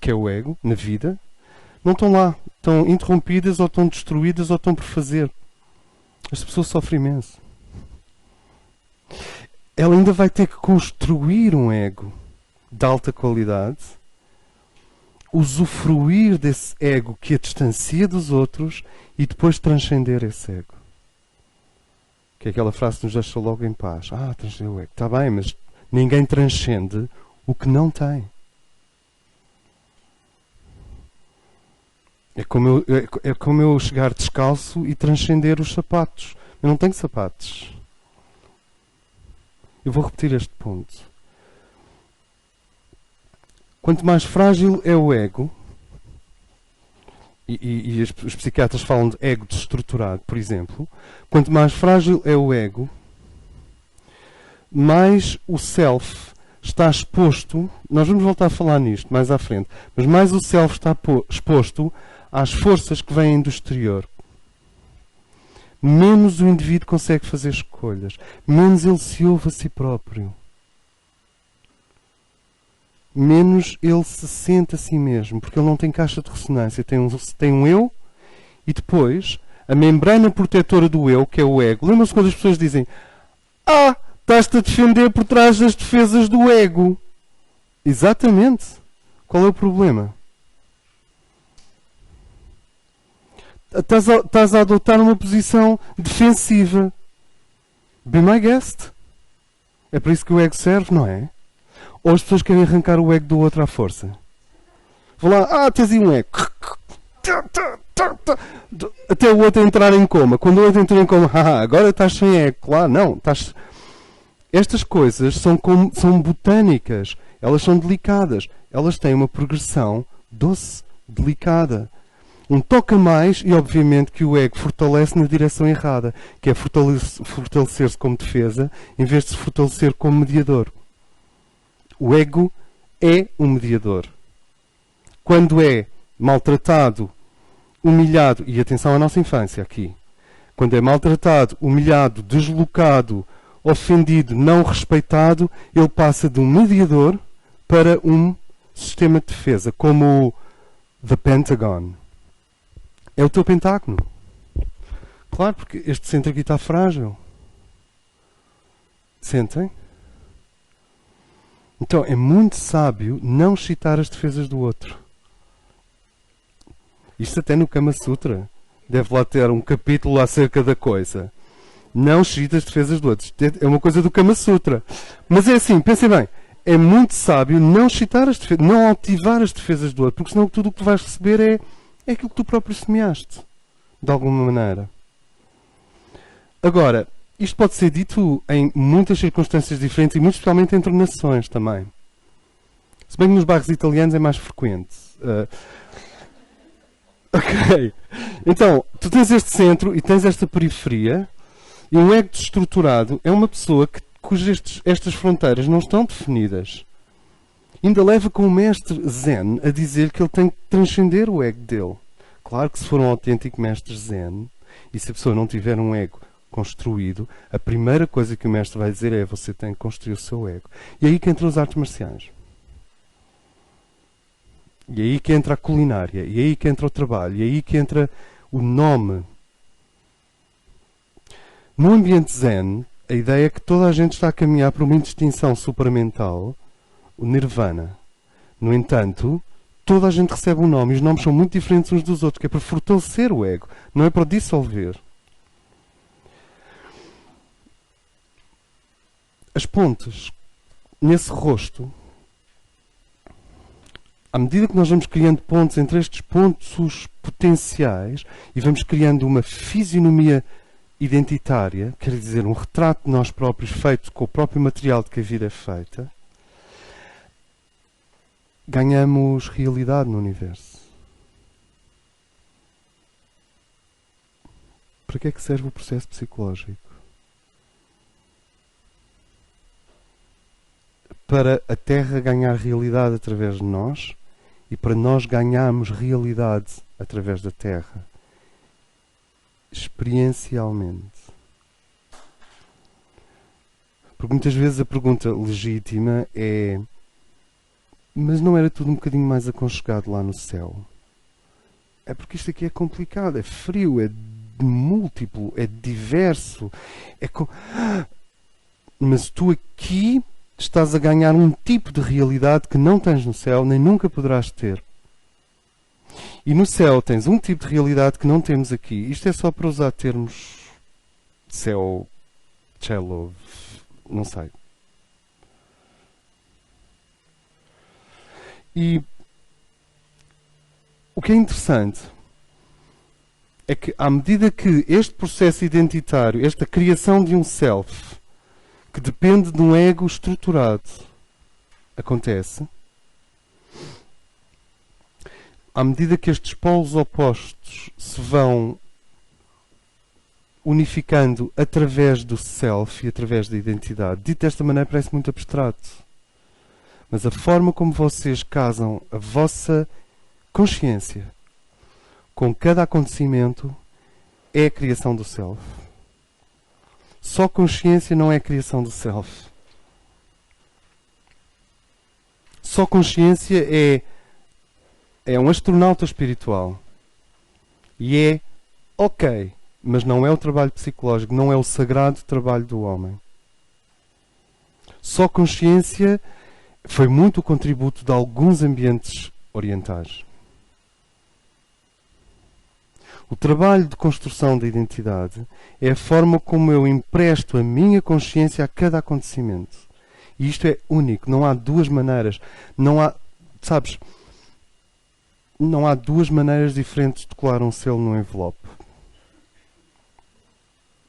que é o ego, na vida, não estão lá. Estão interrompidas, ou estão destruídas, ou estão por fazer. Esta pessoa sofre imenso. Ela ainda vai ter que construir um ego de alta qualidade, usufruir desse ego que a distancia dos outros e depois transcender esse ego. Que é aquela frase que nos deixa logo em paz. Transcender o ego. Está bem, mas ninguém transcende o que não tem. É como eu chegar descalço e transcender os sapatos. Eu não tenho sapatos. Eu vou repetir este ponto. Quanto mais frágil é o ego, e os psiquiatras falam de ego desestruturado, por exemplo, quanto mais frágil é o ego, mais o self está exposto, nós vamos voltar a falar nisto mais à frente, mas mais o self está exposto às forças que vêm do exterior. Menos o indivíduo consegue fazer escolhas, menos ele se ouve a si próprio. Menos ele se sente a si mesmo, porque ele não tem caixa de ressonância, tem um eu e depois a membrana protetora do eu, que é o ego. Lembra-se quando as pessoas dizem: "Ah, estás-te a defender por trás das defesas do ego." Exatamente. Qual é o problema? Estás a adotar uma posição defensiva. Be my guest. É para isso que o ego serve, não é? Ou as pessoas querem arrancar o ego do outro à força? Vão lá, tens aí um ego. Até o outro entrar em coma. Quando o outro entra em coma, agora estás sem ego. Claro, não. Estás... Estas coisas são botânicas. Elas são delicadas. Elas têm uma progressão doce, delicada. Um toca mais e, obviamente, que o ego fortalece na direção errada, que é fortalecer-se como defesa, em vez de se fortalecer como mediador. O ego é um mediador. Quando é maltratado, humilhado, e atenção à nossa infância aqui, quando é maltratado, humilhado, deslocado, ofendido, não respeitado, ele passa de um mediador para um sistema de defesa, como o The Pentagon. É o teu pentágono. Claro, porque este centro aqui está frágil. Sentem? Então, é muito sábio não citar as defesas do outro. Isto até no Kama Sutra. Deve lá ter um capítulo acerca da coisa. Não cita as defesas do outro. É uma coisa do Kama Sutra. Mas é assim, pensem bem. É muito sábio não citar as defesas, não ativar as defesas do outro, porque senão tudo o que tu vais receber é aquilo que tu próprio semeaste. De alguma maneira. Agora, isto pode ser dito em muitas circunstâncias diferentes e muito especialmente entre nações também. Se bem que nos bairros italianos é mais frequente. Ok. Então, tu tens este centro e tens esta periferia e um ego desestruturado é uma pessoa cujas estas fronteiras não estão definidas. Ainda leva com o mestre Zen a dizer que ele tem que transcender o ego dele. Claro que se for um autêntico mestre Zen e se a pessoa não tiver um ego construído, a primeira coisa que o mestre vai dizer é: você tem que construir o seu ego. E é aí que entram as artes marciais. E é aí que entra a culinária. E é aí que entra o trabalho. E é aí que entra o nome. No ambiente zen, a ideia é que toda a gente está a caminhar para uma indistinção supramental, o nirvana. No entanto, toda a gente recebe um nome e os nomes são muito diferentes uns dos outros, que é para fortalecer o ego, não é para dissolver. As pontes, nesse rosto, à medida que nós vamos criando pontes entre estes pontos potenciais e vamos criando uma fisionomia identitária, quer dizer, um retrato de nós próprios feito com o próprio material de que a vida é feita, ganhamos realidade no universo. Para que é que serve o processo psicológico? Para a Terra ganhar realidade através de nós e para nós ganharmos realidade através da Terra. Experiencialmente. Porque muitas vezes a pergunta legítima é: mas não era tudo um bocadinho mais aconchegado lá no céu? É porque isto aqui é complicado, é frio, é múltiplo, é diverso. Mas tu aqui estás a ganhar um tipo de realidade que não tens no céu, nem nunca poderás ter. E no céu tens um tipo de realidade que não temos aqui. Isto é só para usar termos céu, cello, não sei. E o que é interessante é que à medida que este processo identitário, esta criação de um self, que depende de um ego estruturado, acontece, à medida que estes polos opostos se vão unificando através do self e através da identidade, dito desta maneira parece muito abstrato. Mas a forma como vocês casam a vossa consciência com cada acontecimento é a criação do self. Só consciência não é a criação do self. Só consciência é um astronauta espiritual. E é ok, mas não é o trabalho psicológico, não é o sagrado trabalho do homem. Só consciência foi muito o contributo de alguns ambientes orientais. O trabalho de construção da identidade é a forma como eu empresto a minha consciência a cada acontecimento. E isto é único, não há duas maneiras. Não há, sabes, não há duas maneiras diferentes de colar um selo num envelope.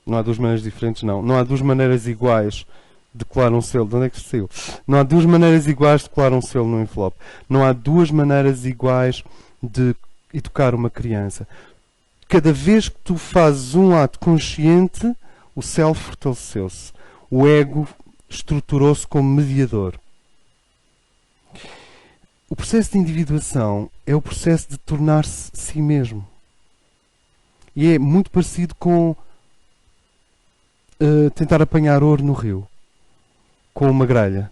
Não há duas maneiras diferentes, não. Não há duas maneiras iguais de colar um selo. De onde é que isto saiu? Não há duas maneiras iguais de colar um selo num envelope. Não há duas maneiras iguais de educar uma criança. Cada vez que tu fazes um ato consciente, o self fortaleceu-se. O ego estruturou-se como mediador. O processo de individuação é o processo de tornar-se si mesmo. E é muito parecido com tentar apanhar ouro no rio. Com uma grelha.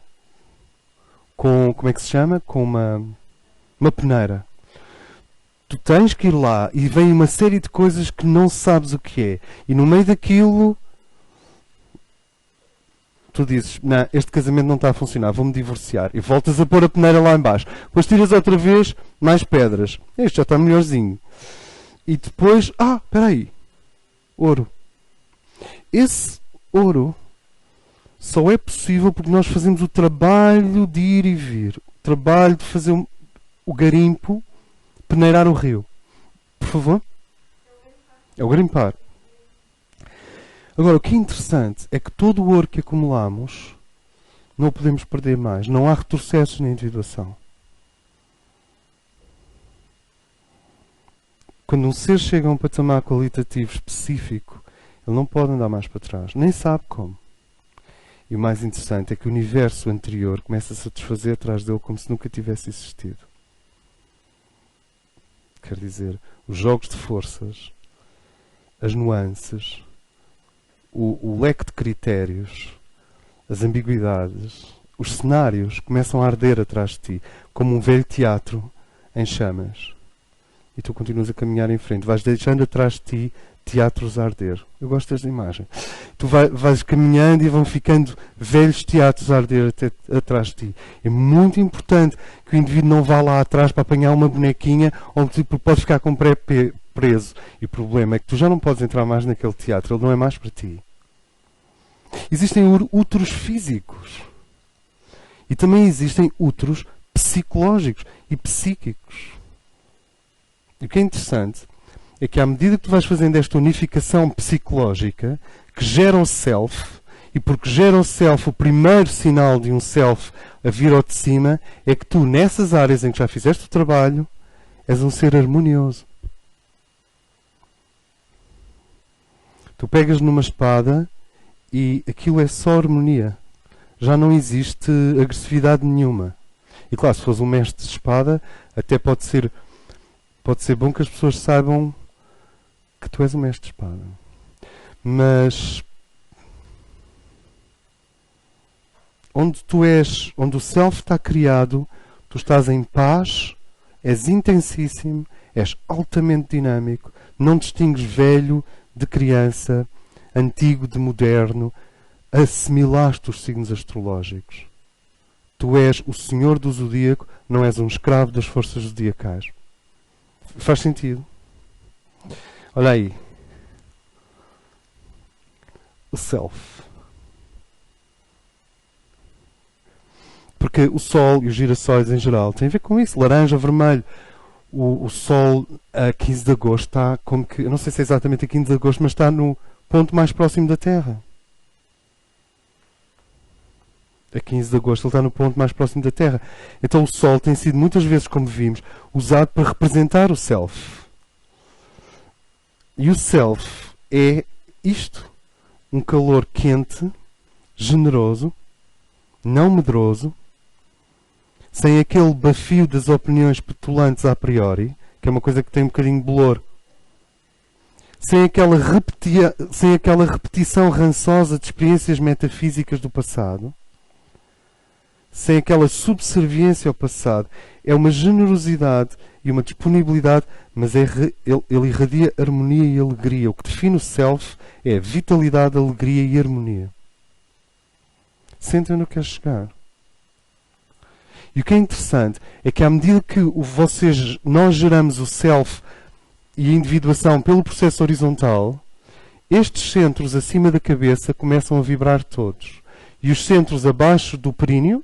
Com, como é que se chama? Com uma peneira. Tu tens que ir lá e vem uma série de coisas que não sabes o que é. E no meio daquilo, tu dizes, não, este casamento não está a funcionar, vou-me divorciar. E voltas a pôr a peneira lá em baixo. Depois tiras outra vez mais pedras. Este já está melhorzinho. E depois, espera aí. Ouro. Esse ouro só é possível porque nós fazemos o trabalho de ir e vir. O trabalho de fazer o garimpo, peneirar o rio. Por favor? É o garimpar. Agora, o que é interessante é que todo o ouro que acumulamos não o podemos perder mais. Não há retrocessos na individuação. Quando um ser chega a um patamar qualitativo específico, ele não pode andar mais para trás. Nem sabe como. E o mais interessante é que o universo anterior começa a se desfazer atrás dele como se nunca tivesse existido. Quer dizer, os jogos de forças, as nuances, o leque de critérios, as ambiguidades, os cenários começam a arder atrás de ti, como um velho teatro em chamas. E tu continuas a caminhar em frente. Vais deixando atrás de ti teatros a arder. Eu gosto desta imagem. Tu vais caminhando e vão ficando velhos teatros a arder atrás de ti. É muito importante que o indivíduo não vá lá atrás para apanhar uma bonequinha onde tipo, pode ficar com o pré preso. E o problema é que tu já não podes entrar mais naquele teatro. Ele não é mais para ti. Existem úteros físicos. E também existem úteros psicológicos e psíquicos. E o que é interessante é que à medida que tu vais fazendo esta unificação psicológica, que gera um self, e porque gera um self, o primeiro sinal de um self a vir ao de cima, é que tu, nessas áreas em que já fizeste o trabalho, és um ser harmonioso. Tu pegas numa espada e aquilo é só harmonia. Já não existe agressividade nenhuma. E claro, se fores um mestre de espada, até pode ser bom que as pessoas saibam que tu és um mestre de espada. Mas onde o self está criado, tu estás em paz, és intensíssimo, és altamente dinâmico, não distingues velho de criança, antigo de moderno, assimilaste os signos astrológicos. Tu és o senhor do zodíaco, não és um escravo das forças zodiacais. Faz sentido? Olha aí. O self. Porque o sol e os girassóis em geral têm a ver com isso. Laranja, vermelho. O sol a 15 de agosto está como que... Eu não sei se é exatamente a 15 de agosto, mas está no ponto mais próximo da Terra. A 15 de agosto ele está no ponto mais próximo da Terra. Então o sol tem sido muitas vezes, como vimos, usado para representar o self. E o self é isto. Um calor quente, generoso, não medroso, sem aquele bafio das opiniões petulantes a priori, que é uma coisa que tem um bocadinho de bolor, sem aquela repetição rançosa de experiências metafísicas do passado, sem aquela subserviência ao passado, é uma generosidade e uma disponibilidade, mas ele irradia harmonia e alegria. O que define o self é vitalidade, alegria e harmonia. Sentem onde eu quero chegar. E o que é interessante é que à medida que nós geramos o self e a individuação pelo processo horizontal, estes centros acima da cabeça começam a vibrar todos. E os centros abaixo do períneo,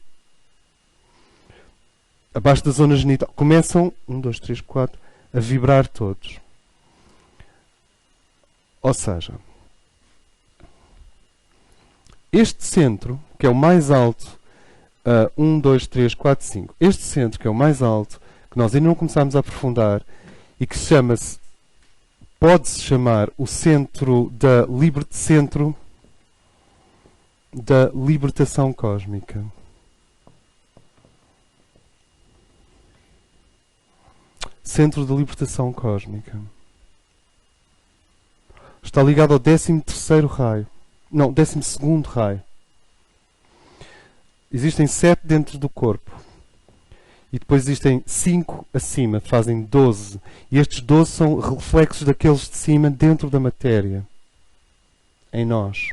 abaixo da zona genital, começam, 1, 2, 3, 4, a vibrar todos. Ou seja, este centro, que é o mais alto, 1, 2, 3, 4, 5, este centro, que é o mais alto, que nós ainda não começámos a aprofundar, e que pode-se chamar o centro da libertação cósmica. Centro da libertação cósmica. Está ligado ao 13º raio. Não, 12º raio. Existem 7 dentro do corpo. E depois existem 5 acima, fazem 12. E estes 12 são reflexos daqueles de cima dentro da matéria. Em nós.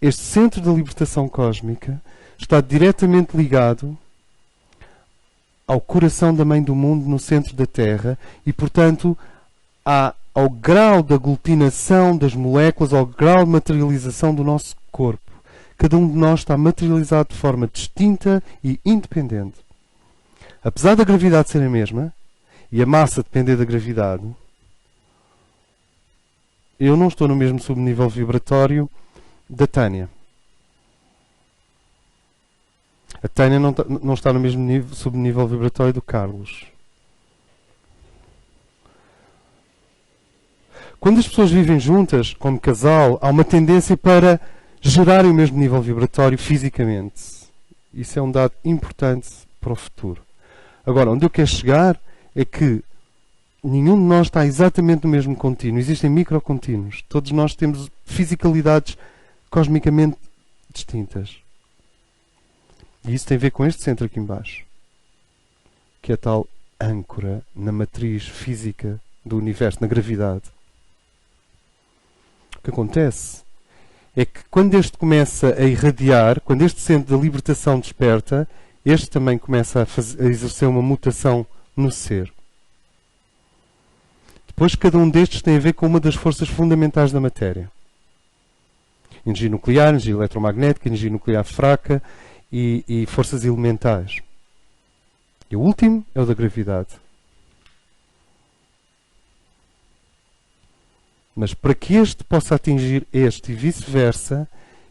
Este centro da libertação cósmica está diretamente ligado ao coração da Mãe do Mundo no centro da Terra e, portanto, ao grau de aglutinação das moléculas, ao grau de materialização do nosso corpo. Cada um de nós está materializado de forma distinta e independente. Apesar da gravidade ser a mesma, e a massa depender da gravidade, eu não estou no mesmo subnível vibratório da Tânia. A Tânia não está no mesmo subnível vibratório do Carlos. Quando as pessoas vivem juntas, como casal, há uma tendência para gerarem o mesmo nível vibratório fisicamente. Isso é um dado importante para o futuro. Agora, onde eu quero chegar é que nenhum de nós está exatamente no mesmo contínuo. Existem microcontínuos. Todos nós temos fisicalidades cosmicamente distintas. E isso tem a ver com este centro aqui embaixo, que é a tal âncora na matriz física do universo, na gravidade. O que acontece é que quando este começa a irradiar, quando este centro da libertação desperta, este também começa a exercer uma mutação no ser. Depois, cada um destes tem a ver com uma das forças fundamentais da matéria. Energia nuclear, energia eletromagnética, energia nuclear fraca e forças elementais. E o último é o da gravidade. Mas para que este possa atingir este e vice-versa,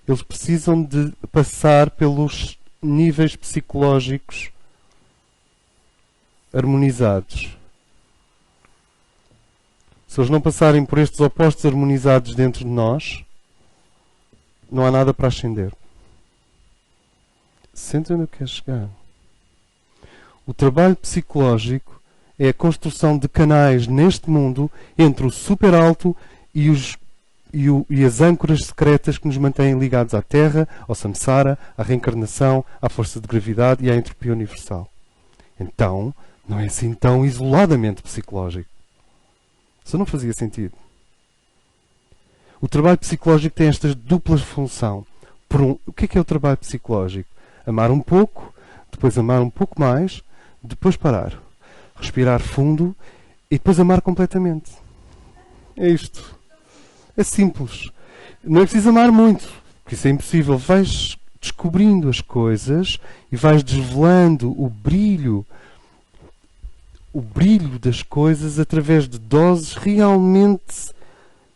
eles precisam de passar pelos níveis psicológicos harmonizados. Se eles não passarem por estes opostos harmonizados dentro de nós, não há nada para ascender. Sentem onde eu quero chegar. O trabalho psicológico é a construção de canais neste mundo entre o super alto e as âncoras secretas que nos mantêm ligados à Terra, ao samsara, à reencarnação, à força de gravidade e à entropia universal. Então, não é assim tão isoladamente psicológico. Isso não fazia sentido. O trabalho psicológico tem esta dupla função. O que é o trabalho psicológico? Amar um pouco, depois amar um pouco mais, depois parar. Respirar fundo e depois amar completamente. É isto. É simples. Não é preciso amar muito, porque isso é impossível. Vais descobrindo as coisas e vais desvelando o brilho das coisas através de doses realmente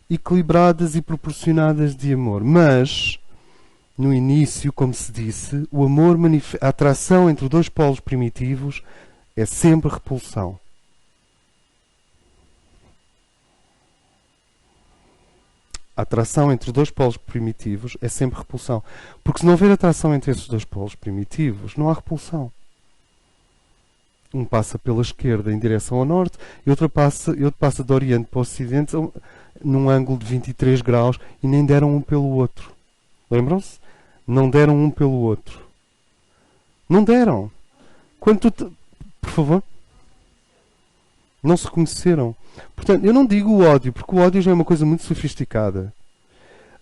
equilibradas e proporcionadas de amor. Mas, no início, como se disse, o amor, a atração entre os dois polos primitivos é sempre repulsão. A atração entre dois polos primitivos é sempre repulsão. Porque se não houver atração entre esses dois polos primitivos, não há repulsão. Um passa pela esquerda em direção ao norte e outro passa do oriente para o ocidente num ângulo de 23 graus e nem deram um pelo outro. Lembram-se? Não deram um pelo outro. Não deram. Por favor? Não se reconheceram. Portanto, eu não digo o ódio, porque o ódio já é uma coisa muito sofisticada.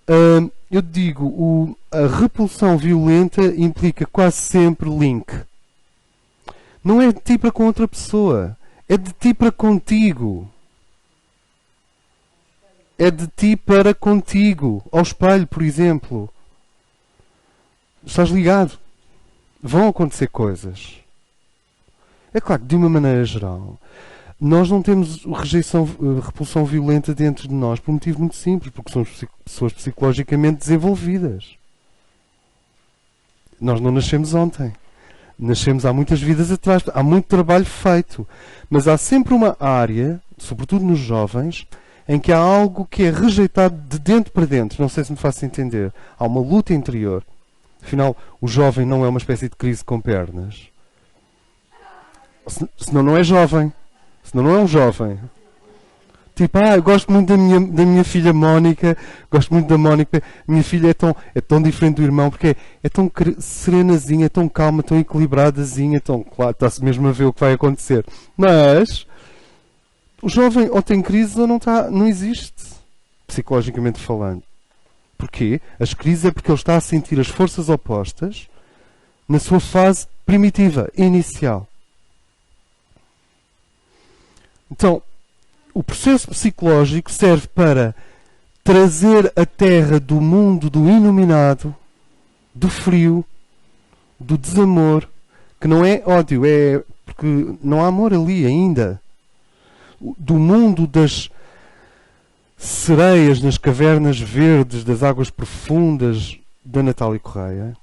Eu digo, a repulsão violenta implica quase sempre link. Não é de ti para com outra pessoa. É de ti para contigo. É de ti para contigo. Ao espelho, por exemplo. Estás ligado? Vão acontecer coisas. É claro que, de uma maneira geral, nós não temos repulsão violenta dentro de nós por um motivo muito simples, porque somos pessoas psicologicamente desenvolvidas. Nós não nascemos ontem. Nascemos há muitas vidas atrás. Há muito trabalho feito. Mas há sempre uma área, sobretudo nos jovens, em que há algo que é rejeitado de dentro para dentro. Não sei se me faço entender. Há uma luta interior. Afinal, o jovem não é uma espécie de crise com pernas. Senão não é jovem. Senão não é um jovem. Tipo, eu gosto muito da minha filha Mónica. Gosto muito da Mónica. Minha filha é tão diferente do irmão porque é tão serenazinha, tão calma, tão equilibradazinha. Claro, está-se mesmo a ver o que vai acontecer. Mas o jovem ou tem crise ou não existe. Psicologicamente falando. Porquê? As crises é porque ele está a sentir as forças opostas na sua fase primitiva, inicial. Então, o processo psicológico serve para trazer a Terra do mundo do iluminado, do frio, do desamor, que não é ódio, é porque não há amor ali ainda. Do mundo das sereias nas cavernas verdes das águas profundas da Natália Correia,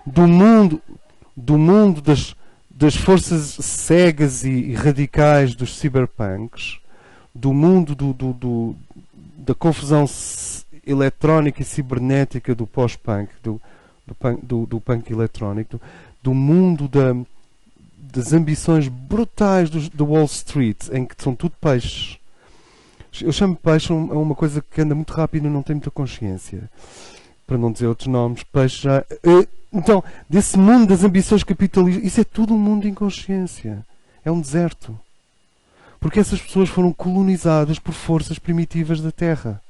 do mundo das forças cegas e radicais dos cyberpunks, do mundo da confusão eletrónica e cibernética do pós-punk, do punk eletrónico, do mundo das ambições brutais do Wall Street, em que são tudo peixes. Eu chamo peixe a uma coisa que anda muito rápido e não tem muita consciência. Para não dizer outros nomes, peixe já... Então, desse mundo das ambições capitalistas, isso é tudo um mundo de inconsciência. É um deserto. Porque essas pessoas foram colonizadas por forças primitivas da Terra.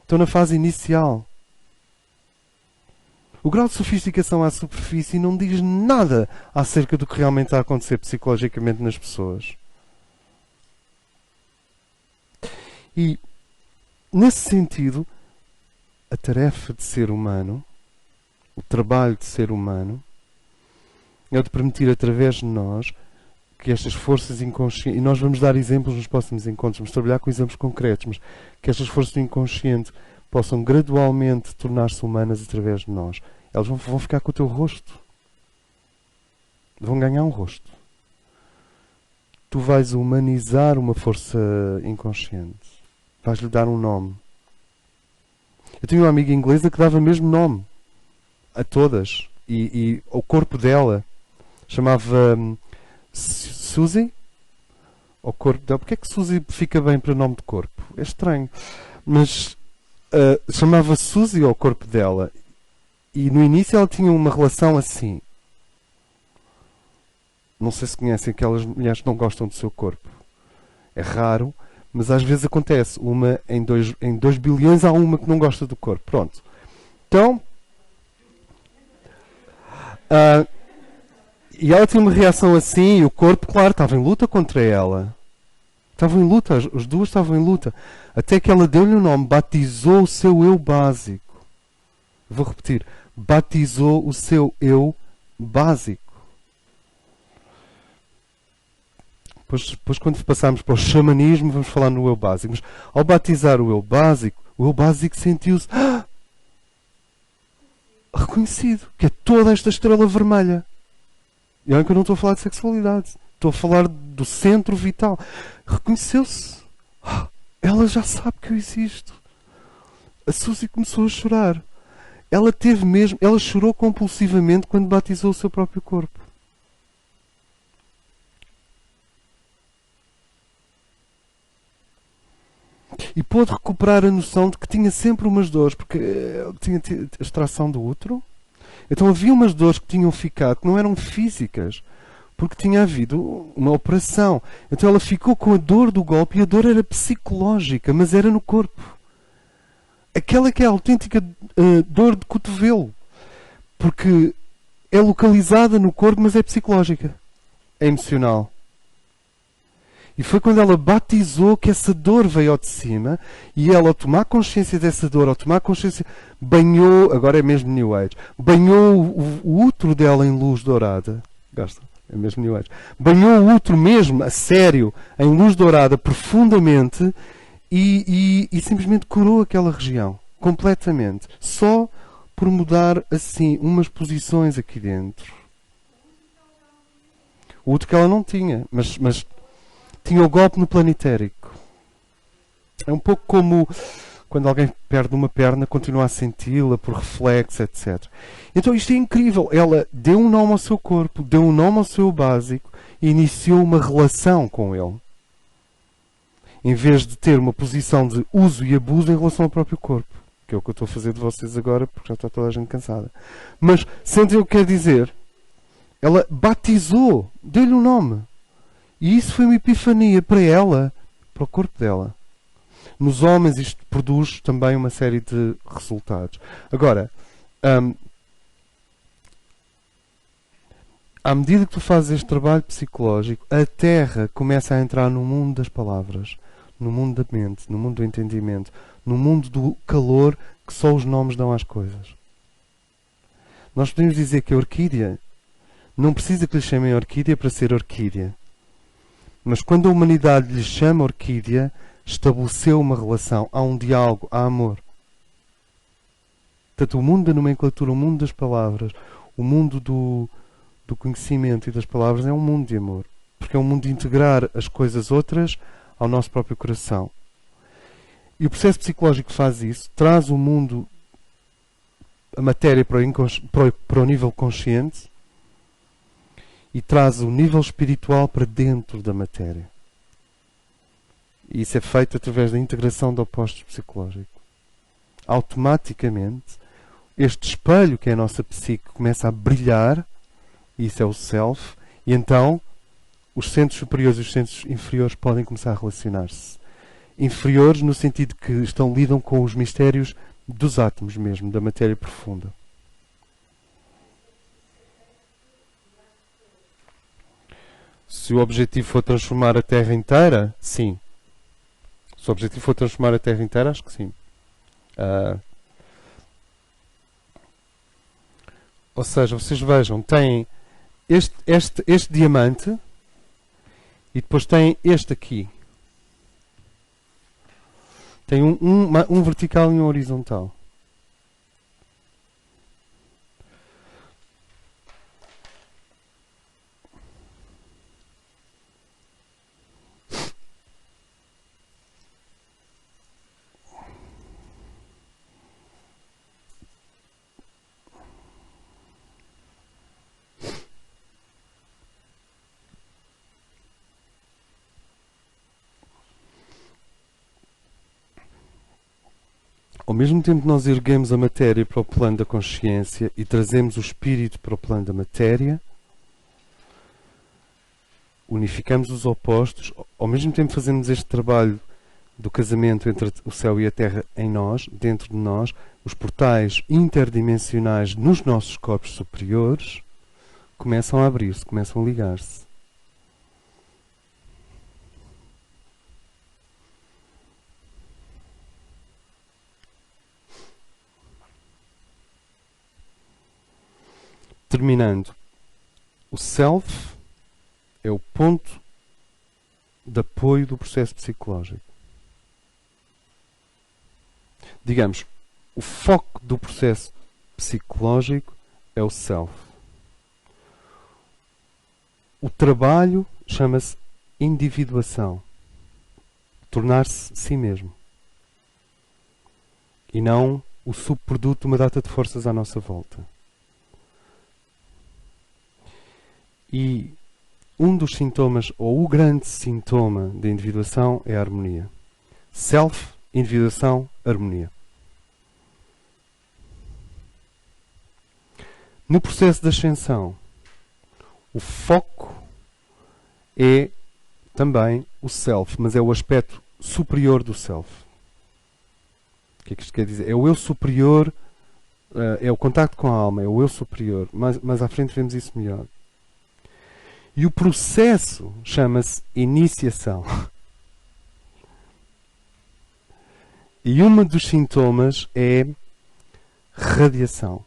Estão na fase inicial. O grau de sofisticação à superfície não diz nada acerca do que realmente está a acontecer psicologicamente nas pessoas. E, nesse sentido, a tarefa de ser humano, o trabalho de ser humano, é de permitir através de nós que estas forças inconscientes, e nós vamos dar exemplos nos próximos encontros, vamos trabalhar com exemplos concretos, mas que estas forças inconscientes possam gradualmente tornar-se humanas através de nós. Elas vão ficar com o teu rosto. Vão ganhar um rosto. Tu vais humanizar uma força inconsciente. Vais-lhe dar um nome. Eu tinha uma amiga inglesa que dava mesmo nome a todas. E o corpo dela chamava Suzy. O corpo dela. Porquê é que Suzy fica bem para nome de corpo? É estranho. Mas chamava Suzy ao corpo dela. E no início ela tinha uma relação assim. Não sei se conhecem aquelas mulheres que não gostam do seu corpo. É raro. Mas às vezes acontece. Em 2 bilhões há uma que não gosta do corpo. Pronto. Então... e ela tinha uma reação assim. E o corpo, claro, estava em luta contra ela. Estavam em luta. As duas estavam em luta. Até que ela deu-lhe o nome. Batizou o seu eu básico. Vou repetir. Batizou o seu eu básico. Depois quando passarmos para o xamanismo, vamos falar no eu básico. Mas ao batizar o eu básico sentiu-se reconhecido. Que é toda esta estrela vermelha. E olha que eu não estou a falar de sexualidade. Estou a falar do centro vital. Reconheceu-se. Ela já sabe que eu existo. a Suzy começou a chorar. Ela teve mesmo, ela chorou compulsivamente quando batizou o seu próprio corpo. E pôde recuperar a noção de que tinha sempre umas dores, porque tinha extração do útero. Então havia umas dores que tinham ficado, que não eram físicas, porque tinha havido uma operação. Então ela ficou com a dor do golpe, e a dor era psicológica, mas era no corpo. Aquela que é a autêntica dor de cotovelo. Porque é localizada no corpo, mas é psicológica. É emocional. E foi quando ela batizou que essa dor veio ao de cima, e ela, ao tomar consciência dessa dor, ao tomar consciência, banhou, agora é mesmo New Age, banhou o útero dela em luz dourada. Gosta? É mesmo New Age. Banhou o útero mesmo, a sério, em luz dourada, profundamente, e simplesmente curou aquela região. Completamente. Só por mudar, assim, umas posições aqui dentro. O útero que ela não tinha, mas tinha o golpe no planetérico. É um pouco como quando alguém perde uma perna, continua a senti-la por reflexo, etc. Então isto é incrível. Ela deu um nome ao seu corpo, deu um nome ao seu básico e iniciou uma relação com ele. Em vez de ter uma posição de uso e abuso em relação ao próprio corpo. Que é o que eu estou a fazer de vocês agora, porque já está toda a gente cansada. Mas, sentem o que quer dizer? Ela batizou, deu-lhe um nome. E isso foi uma epifania para ela, para o corpo dela. Nos homens isto produz também uma série de resultados. Agora, à medida que tu fazes este trabalho psicológico, a Terra começa a entrar no mundo das palavras, no mundo da mente, no mundo do entendimento, no mundo do calor que só os nomes dão às coisas. Nós podemos dizer que a orquídea não precisa que lhe chamem orquídea para ser orquídea. Mas quando a humanidade lhe chama orquídea, estabeleceu uma relação, há um diálogo, há amor. Portanto, o mundo da nomenclatura, o mundo das palavras, o mundo do conhecimento e das palavras é um mundo de amor. Porque é um mundo de integrar as coisas outras ao nosso próprio coração. E o processo psicológico faz isso, traz o mundo, a matéria para o nível consciente e traz o nível espiritual para dentro da matéria. E isso é feito através da integração de opostos psicológicos. Automaticamente, este espelho que é a nossa psique começa a brilhar, e isso é o self, e então os centros superiores e os centros inferiores podem começar a relacionar-se. Inferiores no sentido que lidam com os mistérios dos átomos mesmo, da matéria profunda. Se o objetivo for transformar a Terra inteira, sim. Se o objetivo for transformar a Terra inteira, acho que sim. Ou seja, vocês vejam, tem este diamante e depois tem este aqui. Tem um vertical e um horizontal. Ao mesmo tempo que nós erguemos a matéria para o plano da consciência e trazemos o espírito para o plano da matéria, unificamos os opostos, ao mesmo tempo fazemos este trabalho do casamento entre o céu e a terra em nós, dentro de nós, os portais interdimensionais nos nossos corpos superiores começam a abrir-se, começam a ligar-se. Terminando, o self é o ponto de apoio do processo psicológico. Digamos, o foco do processo psicológico é o self. O trabalho chama-se individuação. Tornar-se si mesmo. e não o subproduto de uma data de forças à nossa volta. E um dos sintomas, ou o grande sintoma da individuação é a harmonia. Self, individuação, harmonia. No processo de ascensão, o foco é também o self, mas é o aspecto superior do self. O que é que isto quer dizer? É o eu superior, é o contacto com a alma, é o eu superior. Mas à frente vemos isso melhor. E o processo chama-se iniciação. E um dos sintomas é radiação.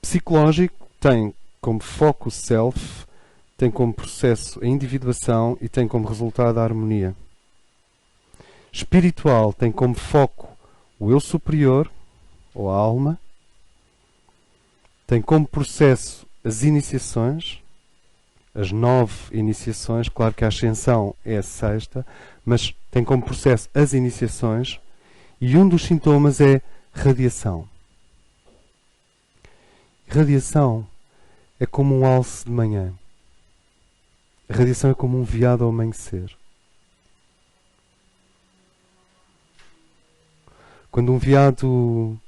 Psicológico tem como foco o self, tem como processo a individuação e tem como resultado a harmonia. Espiritual tem como foco o eu superior, ou a alma, tem como processo as iniciações, as 9 iniciações, claro que a ascensão é a 6ª, mas tem como processo as iniciações, e um dos sintomas é radiação. Radiação é como um alce de manhã. A radiação é como um veado ao amanhecer. Quando um veado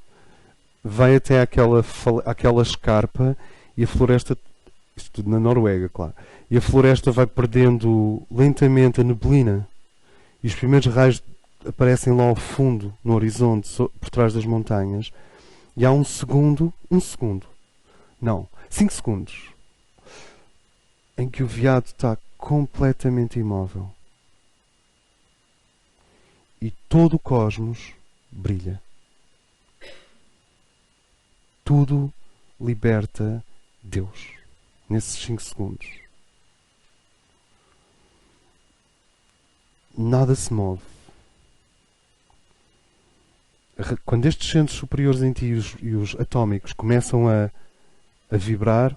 vai até aquela escarpa e a floresta, isto tudo na Noruega, claro, e a floresta vai perdendo lentamente a neblina e os primeiros raios aparecem lá ao fundo, no horizonte, por trás das montanhas, e há 5 segundos, em que o veado está completamente imóvel e todo o cosmos brilha. Tudo liberta Deus nesses 5 segundos. Nada se move. Quando estes centros superiores em ti e os atómicos começam a vibrar,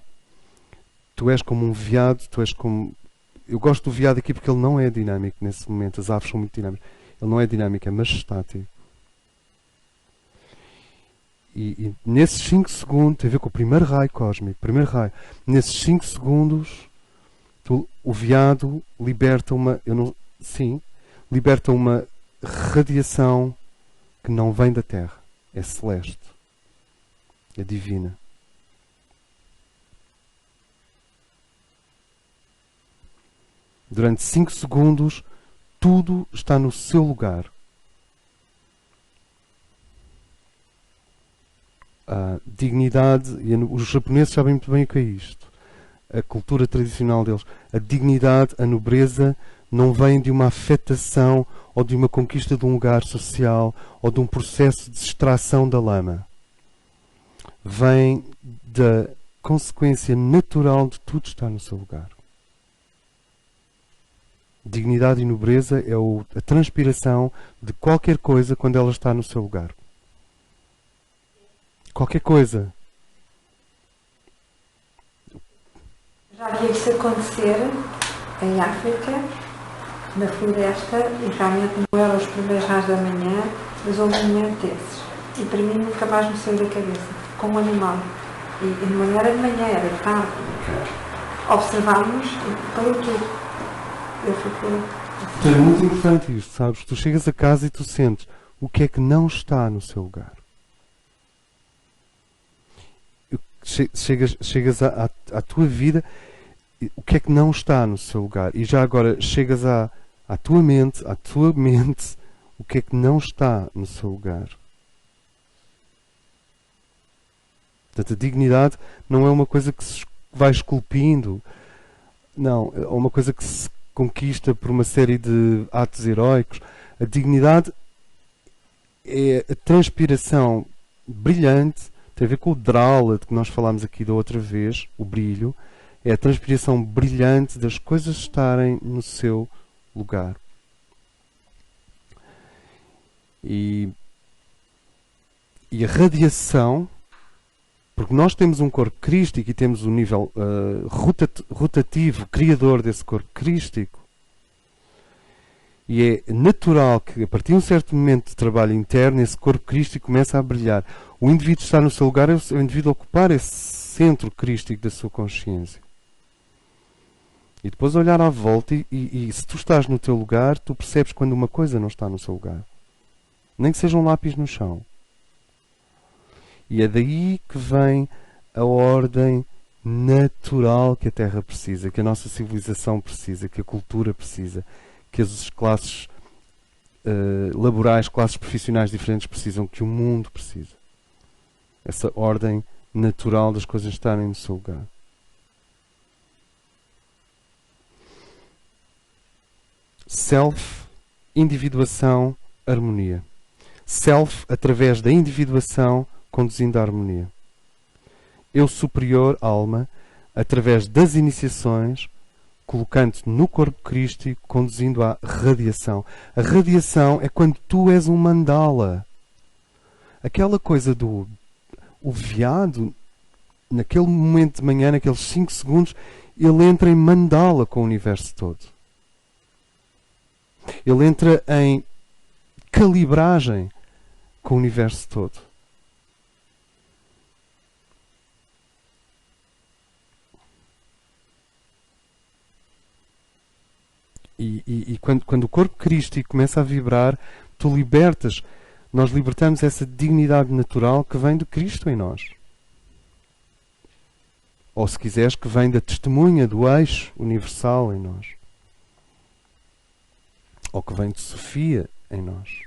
tu és como um veado, tu és como... Eu gosto do veado aqui porque ele não é dinâmico nesse momento, as aves são muito dinâmicas. Ele não é dinâmico, é majestático. E nesses 5 segundos, tem a ver com o primeiro raio cósmico, nesses 5 segundos, o veado liberta liberta uma radiação que não vem da Terra, é celeste, é divina. Durante 5 segundos, tudo está no seu lugar. A dignidade, e os japoneses sabem muito bem o que é isto, a cultura tradicional deles, a dignidade, a nobreza não vem de uma afetação ou de uma conquista de um lugar social ou de um processo de extração da lama. Vem da consequência natural de tudo estar no seu lugar. Dignidade e nobreza é a transpiração de qualquer coisa quando ela está no seu lugar. Qualquer coisa. Já vi isso acontecer em África, na floresta, e realmente não eram os primeiros raios da manhã, mas houve um momento desses. E para mim nunca mais me saiu da cabeça, como um animal. E não era de manhã, era de tarde. Observámos e parou tudo. Eu fiquei... É muito importante isto, sabes? Tu chegas a casa e tu sentes o que é que não está no seu lugar. Chegas à tua vida, o que é que não está no seu lugar? E já agora chegas à tua mente, o que é que não está no seu lugar? Portanto, a dignidade não é uma coisa que se vai esculpindo, não, é uma coisa que se conquista por uma série de atos heróicos. A dignidade é a transpiração brilhante, tem a ver com o Drala, de que nós falámos aqui da outra vez, o brilho, é a transpiração brilhante das coisas estarem no seu lugar. E a radiação, porque nós temos um corpo crístico e temos um nível rotativo, criador desse corpo crístico, E é natural que, a partir de um certo momento de trabalho interno, esse corpo crístico começa a brilhar. O indivíduo estar no seu lugar é o indivíduo ocupar esse centro crístico da sua consciência. E depois olhar à volta e se tu estás no teu lugar, tu percebes quando uma coisa não está no seu lugar. Nem que seja um lápis no chão. E é daí que vem a ordem natural que a Terra precisa, que a nossa civilização precisa, que a cultura precisa, que as classes laborais, classes profissionais diferentes precisam, que o mundo precisa. Essa ordem natural das coisas estarem no seu lugar. Self, individuação, harmonia. Self, através da individuação, conduzindo à harmonia. Eu superior, alma, através das iniciações, colocando-te no corpo crístico, conduzindo à radiação. A radiação é quando tu és um mandala. Aquela coisa do o veado, naquele momento de manhã, naqueles 5 segundos, ele entra em mandala com o universo todo. Ele entra em calibragem com o universo todo. E quando o corpo crístico começa a vibrar, tu libertas, nós libertamos essa dignidade natural que vem de Cristo em nós. Ou se quiseres, que vem da testemunha do eixo universal em nós. Ou que vem de Sofia em nós.